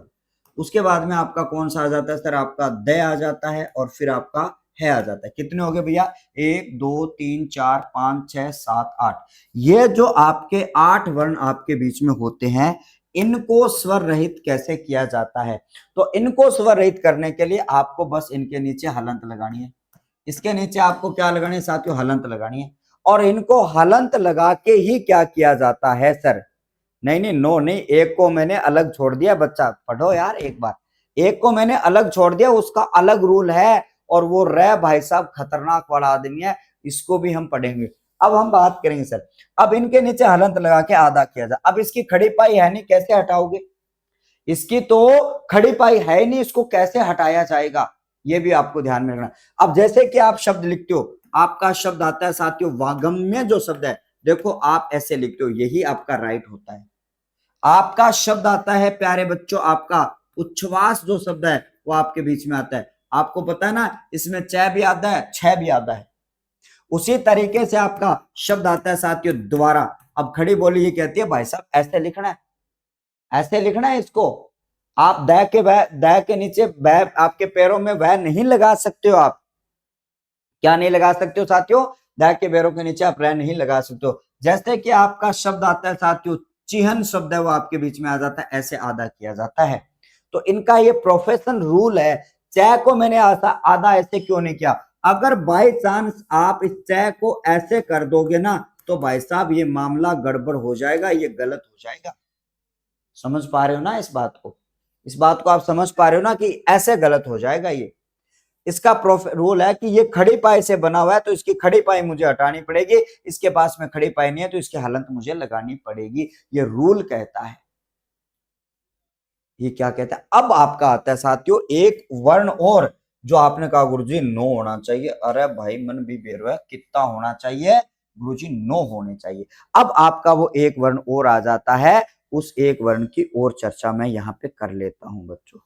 उसके बाद में आपका कौन सा आ जाता है सर? आपका द आ जाता है और फिर आपका है आ जाता है। कितने हो गए भैया? 1 2 3 4 5 6 7 8। ये जो आपके 8 वर्ण आपके बीच में होते हैं, इनको स्वर रहित कैसे किया जाता है? तो इनको स्वर रहित करने के लिए आपको बस इनके नीचे हलंत लगानी है। इसके नीचे आपको क्या लगानी है साथियों? हलंत लगानी है। और इनको हलंत लगा के ही क्या किया जाता है सर? नहीं नहीं, नो नहीं, एक को मैंने अलग छोड़ दिया, बच्चा पढ़ो यार एक बार, एक को मैंने अलग छोड़ दिया, उसका अलग रूल है, और वो रे भाई साहब खतरनाक वाला आदमी है, इसको भी हम पढ़ेंगे। अब हम बात करेंगे सर, अब इनके नीचे हलंत लगा के आधा किया जाए। अब इसकी खड़ी पाई है नहीं, कैसे हटाओगे? इसकी तो खड़ी पाई है नहीं, इसको कैसे हटाया जाएगा ये भी आपको ध्यान में रखना। अब जैसे कि आप शब्द लिखते हो, आपका शब्द आता है साथियों वागम्य जो शब्द है, देखो आप ऐसे लिखते हो, यही आपका राइट होता है। आपका शब्द आता है प्यारे बच्चों, आपका उच्छ्वास जो शब्द है वो आपके बीच में आता है। आपको पता है ना, इसमें च भी आता है, छ भी आता है। उसी तरीके से आपका शब्द आता है साथियों द्वारा। अब खड़ी बोली ये कहती है भाई साहब ऐसे लिखना है, ऐसे लिखना है इसको। आप द के नीचे वह आपके पैरों में वह नहीं लगा सकते हो। आप क्या नहीं लगा सकते हो साथियों? द के पैरों के नीचे आप रह नहीं लगा सकते हो। जैसे कि आपका शब्द आता है साथियों चिहन शब्द है, वो आपके बीच में आ जाता है, ऐसे आधा किया जाता है। तो इनका ये प्रोफेशनल रूल है। च को मैंने आधा ऐसे क्यों नहीं किया? अगर बाई चांस आप इस च को ऐसे कर दोगे ना, तो भाई साहब ये मामला गड़बड़ हो जाएगा, ये गलत हो जाएगा। समझ पा रहे हो ना इस बात को? इस बात को आप समझ पा रहे हो ना कि ऐसे गलत हो जाएगा ये। इसका रूल है कि ये खड़ी पाई से बना हुआ है, तो इसकी खड़ी पाई मुझे हटानी पड़ेगी, इसके पास में खड़ी पाई नहीं है तो इसकी हलंत मुझे लगानी पड़ेगी, ये रूल कहता है। ये क्या कहता है? अब आपका आता है साथियों एक वर्ण और, जो आपने कहा गुरुजी नो होना चाहिए। अरे भाई मन भी बेर है, कितना होना चाहिए गुरुजी? नो होने चाहिए। अब आपका वो एक वर्ण और आ जाता है, उस एक वर्ण की और चर्चा मैं यहां पे कर लेता हूं बच्चों।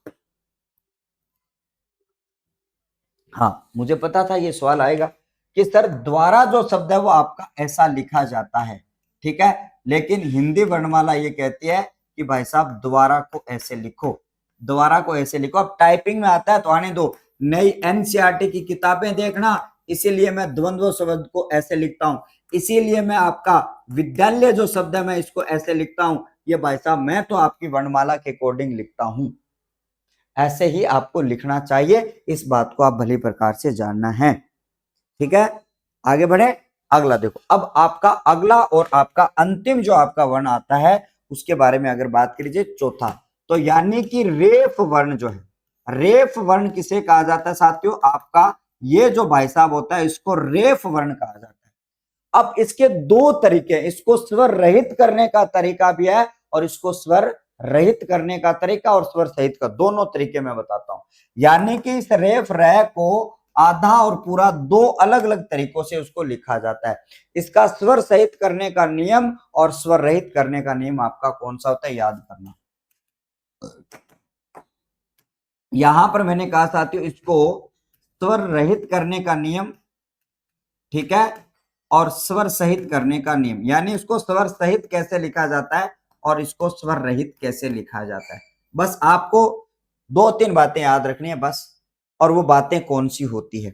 हाँ मुझे पता था ये सवाल आएगा कि सर द्वारा जो शब्द है वो आपका ऐसा लिखा जाता है, ठीक है, लेकिन हिंदी वर्णमाला ये कहती है कि भाई साहब द्वारा को ऐसे लिखो, द्वारा को ऐसे लिखो। अब टाइपिंग में आता है तो आने दो, नई एनसीईआरटी की किताबें देखना, इसीलिए मैं द्वंद्व शब्द को ऐसे लिखता हूं, इसीलिए मैं आपका विद्यालय जो शब्द है मैं इसको ऐसे लिखता हूं। ये भाई साहब मैं तो आपकी वर्णमाला के अकॉर्डिंग लिखता हूं, ऐसे ही आपको लिखना चाहिए। इस बात को आप भली प्रकार से जानना है। ठीक है, आगे बढ़े। अगला देखो, अब आपका अगला और आपका अंतिम जो आपका वर्ण आता है उसके बारे में अगर बात कीजिए, चौथा, तो यानी कि रेफ वर्ण जो है, रेफ वर्ण किसे कहा जाता है साथियों? आपका ये जो भाई साहब होता है इसको रेफ वर्ण कहा जाता है। अब इसके दो तरीके हैं, इसको स्वर रहित करने का तरीका भी है और इसको स्वर रहित करने का तरीका और स्वर सहित का दोनों तरीके मैं बताता हूं। यानी कि इस रेफ रह को आधा और पूरा दो अलग अलग तरीकों से उसको लिखा जाता है। इसका स्वर सहित करने का नियम और स्वर रहित करने का नियम आपका कौन सा होता है, याद करना। यहां पर मैंने कहा साथियों इसको स्वर रहित करने का नियम, ठीक है, और स्वर सहित करने का नियम, यानी इसको स्वर सहित कैसे लिखा जाता है और इसको स्वर रहित कैसे लिखा जाता है। बस आपको दो तीन बातें याद रखनी है बस, और वो बातें कौन सी होती है।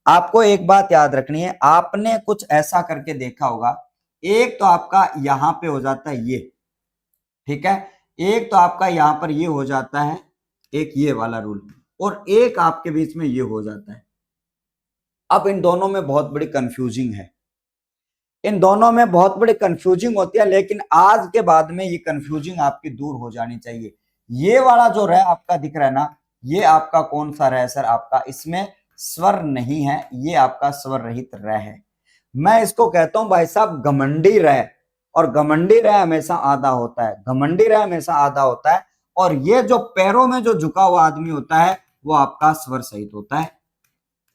आपको एक बात याद रखनी है, आपने कुछ ऐसा करके देखा होगा, एक तो आपका यहां पे हो जाता है ये, ठीक है, एक तो आपका यहां पर ये हो जाता है, एक ये वाला रूल, और एक आपके बीच में ये हो जाता है। अब इन दोनों में बहुत बड़ी कंफ्यूजिंग है, इन दोनों में बहुत बड़ी कंफ्यूजिंग होती है, लेकिन आज के बाद में ये कंफ्यूजिंग आपकी दूर हो जानी चाहिए। ये वाला जो रह आपका दिख रहा है ना, ये आपका कौन सा रह सर? आपका इसमें स्वर नहीं है, ये आपका स्वर रहित रह है। मैं इसको कहता हूं भाई साहब घमंडी रह, और घमंडी रह हमेशा आधा होता है, घमंडी रह हमेशा आधा होता है। और ये जो पैरों में जो झुका हुआ आदमी होता है वो आपका स्वर सहित होता है।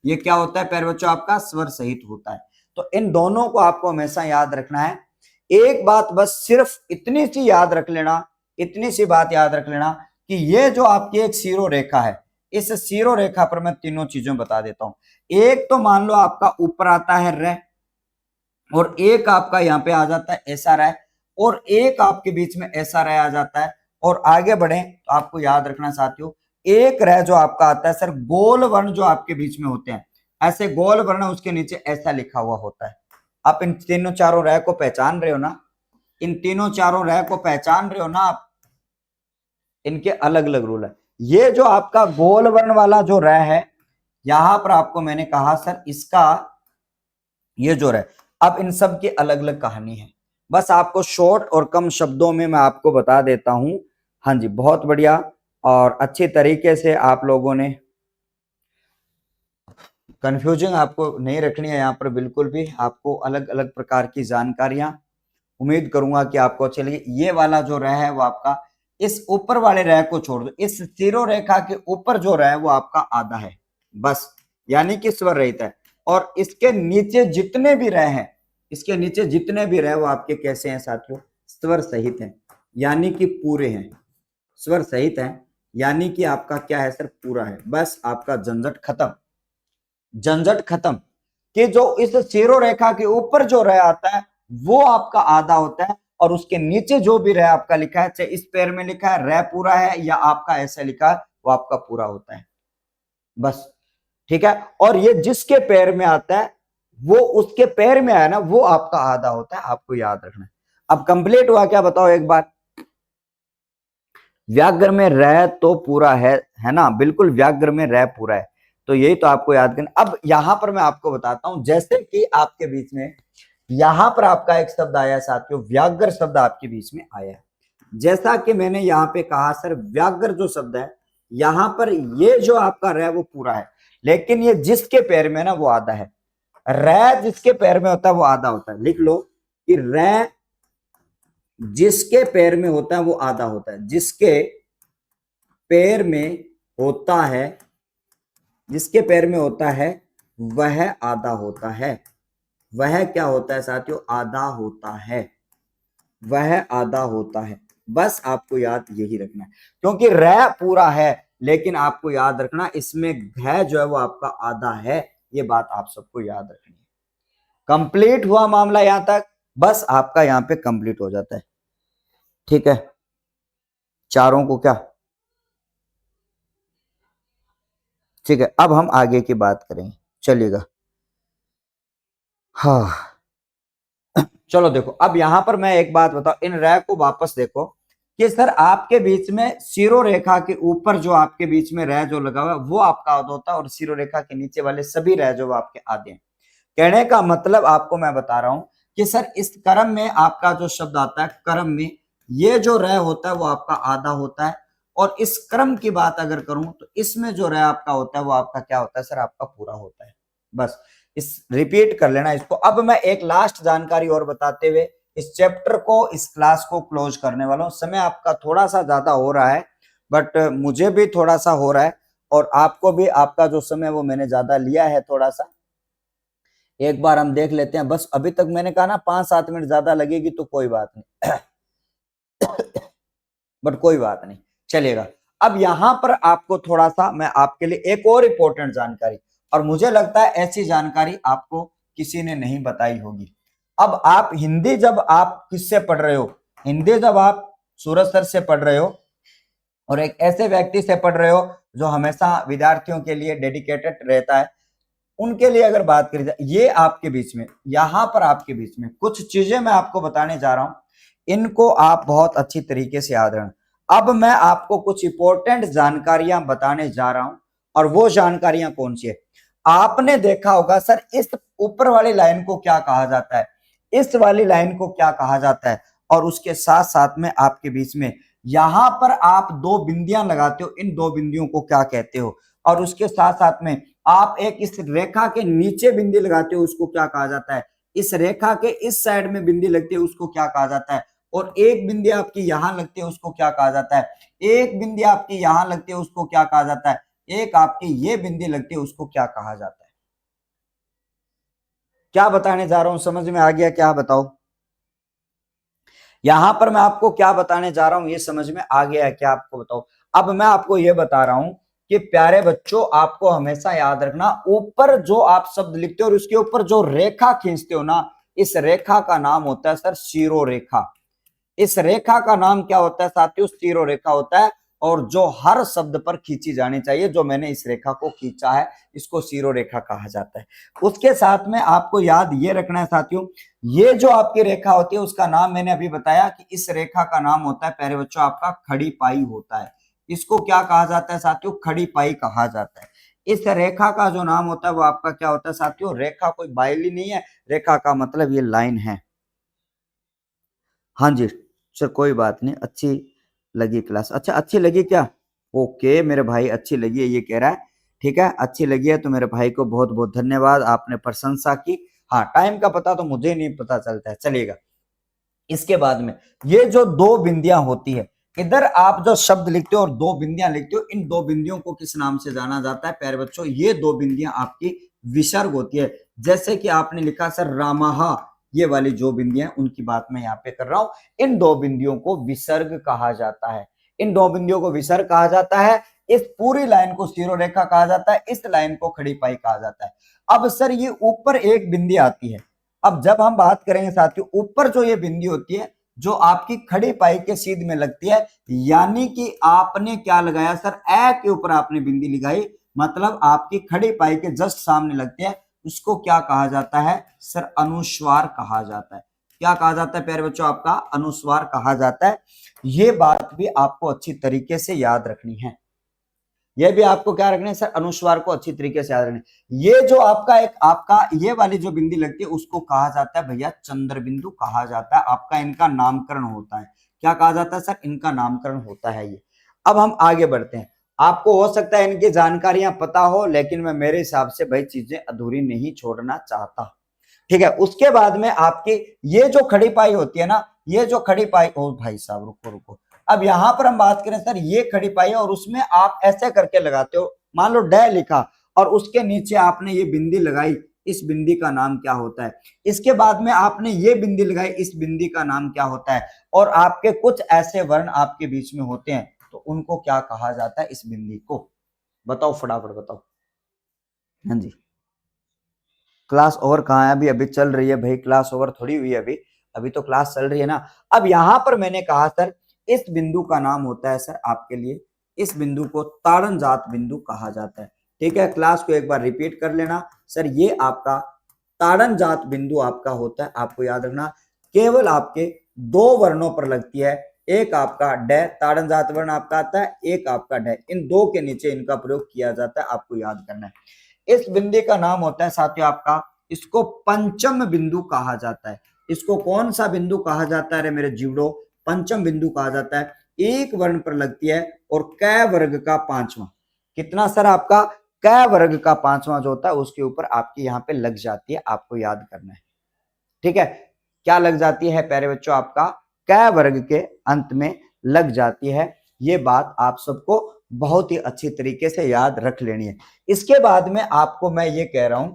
ये क्या होता है पैर बच्चों? आपका स्वर सहित होता है। तो इन दोनों को आपको हमेशा याद रखना है। एक बात बस सिर्फ इतनी सी याद रख लेना, इतनी सी बात याद रख लेना कि ये जो आपकी एक सीरो रेखा है, इस सीरो रेखा पर मैं तीनों चीजें बता देता हूं। एक तो मान लो आपका ऊपर आता है र, और एक आपका यहाँ पे आ जाता है ऐसा रह, और एक आपके बीच में ऐसा रह आ जाता है। और आगे बढ़े तो आपको याद रखना साथियों, एक रह जो आपका आता है सर, गोल वर्ण जो आपके बीच में होते हैं, ऐसे गोल वर्ण उसके नीचे ऐसा लिखा हुआ होता है। आप इन तीनों चारों रह को पहचान रहे हो ना? इन तीनों चारों रह को पहचान रहे हो ना आप? इनके अलग अलग रूल है। ये जो आपका गोल वर्ण वाला जो रह है, यहां पर आपको मैंने कहा सर इसका ये जो रह, अब इन सब की अलग अलग कहानी है। बस आपको शॉर्ट और कम शब्दों में मैं आपको बता देता हूं। हाँ जी, बहुत बढ़िया और अच्छी तरीके से आप लोगों ने, कंफ्यूजिंग आपको नहीं रखनी है यहाँ पर बिल्कुल भी, आपको अलग अलग प्रकार की जानकारियां उम्मीद करूंगा कि आपको अच्छी लगी। ये वाला जो रह है वो आपका, इस ऊपर वाले रह को छोड़ दो, इस सिरो रेखा के ऊपर जो रह है वो आपका आधा है बस, यानी कि स्वर रहित है। और इसके नीचे जितने भी रह हैं, इसके नीचे जितने भी रह वो आपके कैसे हैं साथियों? स्वर सहित हैं, यानी कि पूरे हैं। स्वर सहित हैं यानी कि आपका क्या है सर? पूरा है। बस आपका झंझट खत्म, झंझट खत्म कि जो इस सिरो रेखा के ऊपर जो रह आता है वो आपका आधा होता है, और उसके नीचे जो भी रह आपका लिखा है, चाहे इस पैर में लिखा है रह पूरा है या आपका ऐसा लिखा है, वो आपका पूरा होता है बस। ठीक है, और ये जिसके पैर में आता है वो उसके पैर में आया ना, वो आपका आधा होता है, आपको याद रखना है। अब कंप्लीट हुआ क्या बताओ एक बार? व्याग्र में रह तो पूरा है ना? बिल्कुल व्याग्र में रह पूरा है, तो यही तो आपको याद करना। अब यहां पर मैं आपको बताता हूं, जैसे कि आपके बीच में यहां पर आपका एक शब्द आया साथियों, व्याग्र शब्द आपके बीच में आया। जैसा कि मैंने यहाँ पे कहा सर, व्याग्र जो शब्द है यहां पर ये जो आपका रह वो पूरा है, लेकिन ये जिसके पैर में ना वो आधा है। रह जिसके पैर में होता है वो आधा होता है। लिख लो कि रह जिसके पैर में होता है वो आधा होता है, जिसके पैर में होता है, जिसके पैर में होता है वह आधा होता है। वह क्या होता है साथियों? आधा होता है, वह आधा होता है। बस आपको याद यही रखना है, क्योंकि रह पूरा है लेकिन आपको याद रखना इसमें घ जो है वो आपका आधा है। ये बात आप सबको याद रखनी है। कंप्लीट हुआ मामला यहां तक, बस आपका यहां पे कंप्लीट हो जाता है। ठीक है, चारों को क्या? ठीक है, अब हम आगे की बात करेंगे, चलिएगा। हाँ, चलो देखो, अब यहां पर मैं एक बात बताऊं, इन रह को वापस देखो कि सर आपके बीच में सिरो रेखा के ऊपर जो आपके बीच में रह जो लगा हुआ है वो आपका आधा होता है, और सिरो रेखा के नीचे वाले सभी रह जो आपके आधे हैं। कहने का मतलब आपको मैं बता रहा हूं कि सर इस क्रम में आपका जो शब्द आता है, क्रम में ये जो रह होता है वो आपका आधा होता है, और इस क्रम की बात अगर करूं तो इसमें जो रह आपका होता है वो आपका क्या होता है सर, आपका पूरा होता है। बस इस रिपीट कर लेना इसको। अब मैं एक लास्ट जानकारी और बताते हुए इस चैप्टर को, इस क्लास को क्लोज करने वाला हूं। समय आपका थोड़ा सा ज्यादा हो रहा है, बट मुझे भी थोड़ा सा हो रहा है, और आपको भी आपका जो समय वो मैंने ज्यादा लिया है थोड़ा सा। एक बार हम देख लेते हैं, बस अभी तक मैंने कहा ना 5-7 मिनट ज्यादा लगेगी तो कोई बात नहीं बट कोई बात नहीं, चलेगा। अब यहां पर आपको थोड़ा सा मैं आपके लिए एक और इंपॉर्टेंट जानकारी, और मुझे लगता है ऐसी जानकारी आपको किसी ने नहीं बताई होगी। अब आप हिंदी जब आप किससे पढ़ रहे हो, हिंदी जब आप सूरज सर से पढ़ रहे हो, और एक ऐसे व्यक्ति से पढ़ रहे हो जो हमेशा विद्यार्थियों के लिए डेडिकेटेड रहता है, उनके लिए अगर बात करी जाए, ये आपके बीच में, यहां पर आपके बीच में कुछ चीजें मैं आपको बताने जा रहा हूं, इनको आप बहुत अच्छी तरीके से याद रखना। अब मैं आपको कुछ इंपॉर्टेंट जानकारियां बताने जा रहा हूं, और वो जानकारियां कौन सी है। आपने देखा होगा सर इस ऊपर वाली लाइन को क्या कहा जाता है, इस वाली लाइन को क्या कहा जाता है, और उसके साथ साथ में आपके बीच में यहां पर आप दो बिंदियां लगाते हो, इन दो बिंदियों को क्या कहते हो, और उसके साथ साथ में आप एक इस रेखा के नीचे बिंदी लगाते हो, उसको क्या कहा जाता है, इस रेखा के इस साइड में बिंदी लगती है उसको क्या कहा जाता है, और एक बिंदी आपकी यहां लगती है उसको क्या कहा जाता है, एक बिंदी आपकी यहां लगती है उसको क्या कहा जाता है, एक आपकी ये बिंदी लगती है उसको क्या कहा जाता है। क्या बताने जा रहा हूं, समझ में आ गया क्या, बताओ। यहां पर मैं आपको क्या बताने जा रहा हूं ये समझ में आ गया है क्या, आपको बताओ। अब मैं आपको ये बता रहा हूं कि प्यारे बच्चों, आपको हमेशा याद रखना, ऊपर जो आप शब्द लिखते हो और उसके ऊपर जो रेखा खींचते हो ना, इस रेखा का नाम होता है सर शिरो रेखा। इस रेखा का नाम क्या होता है साथियों, शिरो रेखा होता है। और जो हर शब्द पर खींची जानी चाहिए, जो मैंने इस रेखा को खींचा है, इसको शिरो रेखा कहा जाता है। उसके साथ में आपको याद ये रखना है साथियों, ये जो आपकी रेखा होती है उसका नाम मैंने अभी बताया कि इस रेखा का नाम होता है प्यारे बच्चों आपका खड़ी पाई होता है। इसको क्या कहा जाता है साथियों, खड़ी पाई कहा जाता है। इस रेखा का जो नाम होता है वो आपका क्या होता है साथियों, रेखा कोई बाइली नहीं है, रेखा का मतलब ये लाइन है। हाँ जी सर, कोई बात नहीं, अच्छी लगी क्लास, अच्छा अच्छी लगी क्या, ओके मेरे भाई अच्छी लगी है ये कह रहा है, ठीक है अच्छी लगी है तो मेरे भाई को बहुत बहुत धन्यवाद, आपने प्रशंसा की। हाँ, टाइम का पता तो मुझे नहीं पता चलता है, चलेगा। इसके बाद में ये जो दो बिंदियां होती है, इधर आप जो शब्द लिखते हो और दो बिंदियां लिखते हो, इन दो बिंदियों को किस नाम से जाना जाता है प्यारे बच्चों, ये दो बिंदियां आपकी विसर्ग होती है। जैसे कि आपने लिखा सर रामाहा, ये वाली जो बिंदियां उनकी बात मैं यहाँ पे कर रहा हूं, इन दो बिंदियों को विसर्ग कहा जाता है। इन दो बिंदियों को विसर्ग कहा जाता है। इस पूरी लाइन को शिरोरेखा कहा जाता है, इस लाइन को खड़ी पाई कहा जाता है। अब सर ये ऊपर एक बिंदी आती है, अब जब हम बात करेंगे साथियों, ऊपर जो ये बिंदी होती है जो आपकी खड़ी पाई के सीध में लगती है, यानी कि आपने क्या लगाया सर, ए के ऊपर आपने बिंदी लगाई, मतलब आपकी खड़ी पाई के जस्ट सामने लगती है, उसको क्या कहा जाता है सर, अनुस्वार कहा जाता है। क्या कहा जाता है प्यारे बच्चों, आपका अनुस्वार कहा जाता है। ये बात भी आपको अच्छी तरीके से याद रखनी है, ये भी आपको क्या रखना है सर, अनुस्वार को अच्छी तरीके से याद रखना है। ये जो आपका एक आपका ये वाली जो बिंदी लगती है उसको कहा जाता है भैया चंद्र बिंदु कहा जाता है, आपका इनका नामकरण होता है। क्या कहा जाता है सर, इनका नामकरण होता है ये। अब हम आगे बढ़ते हैं, आपको हो सकता है इनकी जानकारियां पता हो, लेकिन मैं मेरे हिसाब से भाई चीजें अधूरी नहीं छोड़ना चाहता, ठीक है। उसके बाद में आपकी ये जो खड़ी पाई होती है ना, ये जो खड़ी पाई, ओ भाई साहब रुको रुको, अब यहां पर हम बात करें सर, ये खड़ी पाई है और उसमें आप ऐसे करके लगाते हो, मान लो डे लिखा और उसके नीचे आपने ये बिंदी लगाई, इस बिंदी का नाम क्या होता है। इसके बाद में आपने ये बिंदी लगाई, इस बिंदी का नाम क्या होता है। और आपके कुछ ऐसे वर्ण आपके बीच में होते हैं तो उनको क्या कहा जाता है, इस बिंदी को बताओ, फटाफट बताओ। हाँ जी, क्लास ओवर कहाँ है, अभी अभी चल रही है भाई, क्लास ओवर थोड़ी हुई है अभी, अभी तो क्लास चल रही है ना। अब यहां पर मैंने कहा सर, इस बिंदु का नाम होता है सर आपके लिए, इस बिंदु को ताड़न जात बिंदु कहा जाता है, ठीक है। क्लास को एक बार रिपीट कर लेना सर, ये आपका ताड़न जात बिंदु आपका होता है, आपको याद रखना, केवल आपके दो वर्णों पर लगती है, एक आपका ड, ताड़न जात वर्ण आपका आता है, एक आपका ड, इन दो के नीचे इनका प्रयोग किया जाता है, आपको याद करना है। इस बिंदु का नाम होता है साथियों आपका, इसको पंचम बिंदु कहा जाता है। इसको कौन सा बिंदु कहा जाता है रे मेरे जीवड़ो? पंचम बिंदु कहा जाता है। एक वर्ण पर लगती है और क वर्ग का पांचवा, कितना सर आपका? क वर्ग का पांचवा जो होता है उसके ऊपर आपकी यहाँ पे लग जाती है, आपको याद करना है। ठीक है, क्या लग जाती है प्यारे बच्चों? आपका क वर्ग के अंत में लग जाती है। ये बात आप सबको बहुत ही अच्छी तरीके से याद रख लेनी है। इसके बाद में आपको मैं ये कह रहा हूं,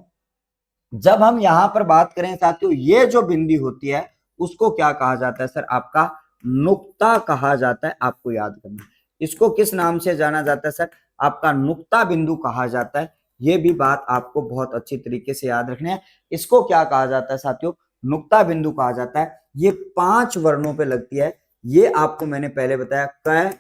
जब हम यहां पर बात करें साथियों, ये जो बिंदु होती है उसको क्या कहा जाता है सर? आपका नुक्ता कहा जाता है, आपको याद करना है। इसको किस नाम से जाना जाता है सर? आपका नुक्ता बिंदु कहा जाता है। ये भी बात आपको बहुत अच्छी तरीके से याद रखनी है। इसको क्या कहा जाता है साथियों? नुक्ता बिंदु कहा जाता है। ये 5 वर्णों पे लगती है। ये आपको मैंने पहले बताया, क,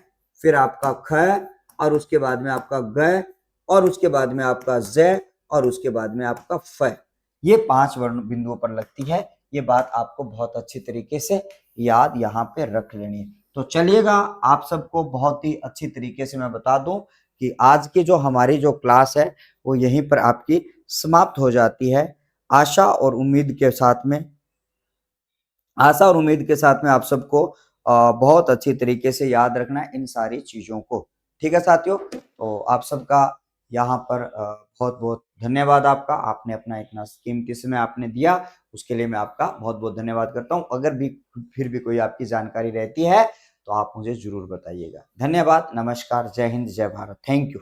फिर आपका ख, और उसके बाद में आपका ग, और उसके बाद में आपका ज, और उसके बाद में आपका फ। ये 5 वर्ण बिंदुओं पर लगती है। ये बात आपको बहुत अच्छी तरीके से याद यहाँ पे रख लेनी है। तो चलिएगा, आप सबको बहुत ही अच्छी तरीके से मैं बता दूं कि आज की जो हमारी जो क्लास है वो यहीं पर आपकी समाप्त हो जाती है। आशा और उम्मीद के साथ में आप सबको बहुत अच्छी तरीके से याद रखना है इन सारी चीजों को। ठीक है साथियों, तो आप सबका यहाँ पर बहुत बहुत धन्यवाद आपका। आपने अपना इतना कीमती समय आपने दिया, उसके लिए मैं आपका बहुत बहुत धन्यवाद करता हूँ। अगर भी फिर भी कोई आपकी जानकारी रहती है तो आप मुझे जरूर बताइएगा। धन्यवाद, नमस्कार, जय हिंद, जय भारत, थैंक यू।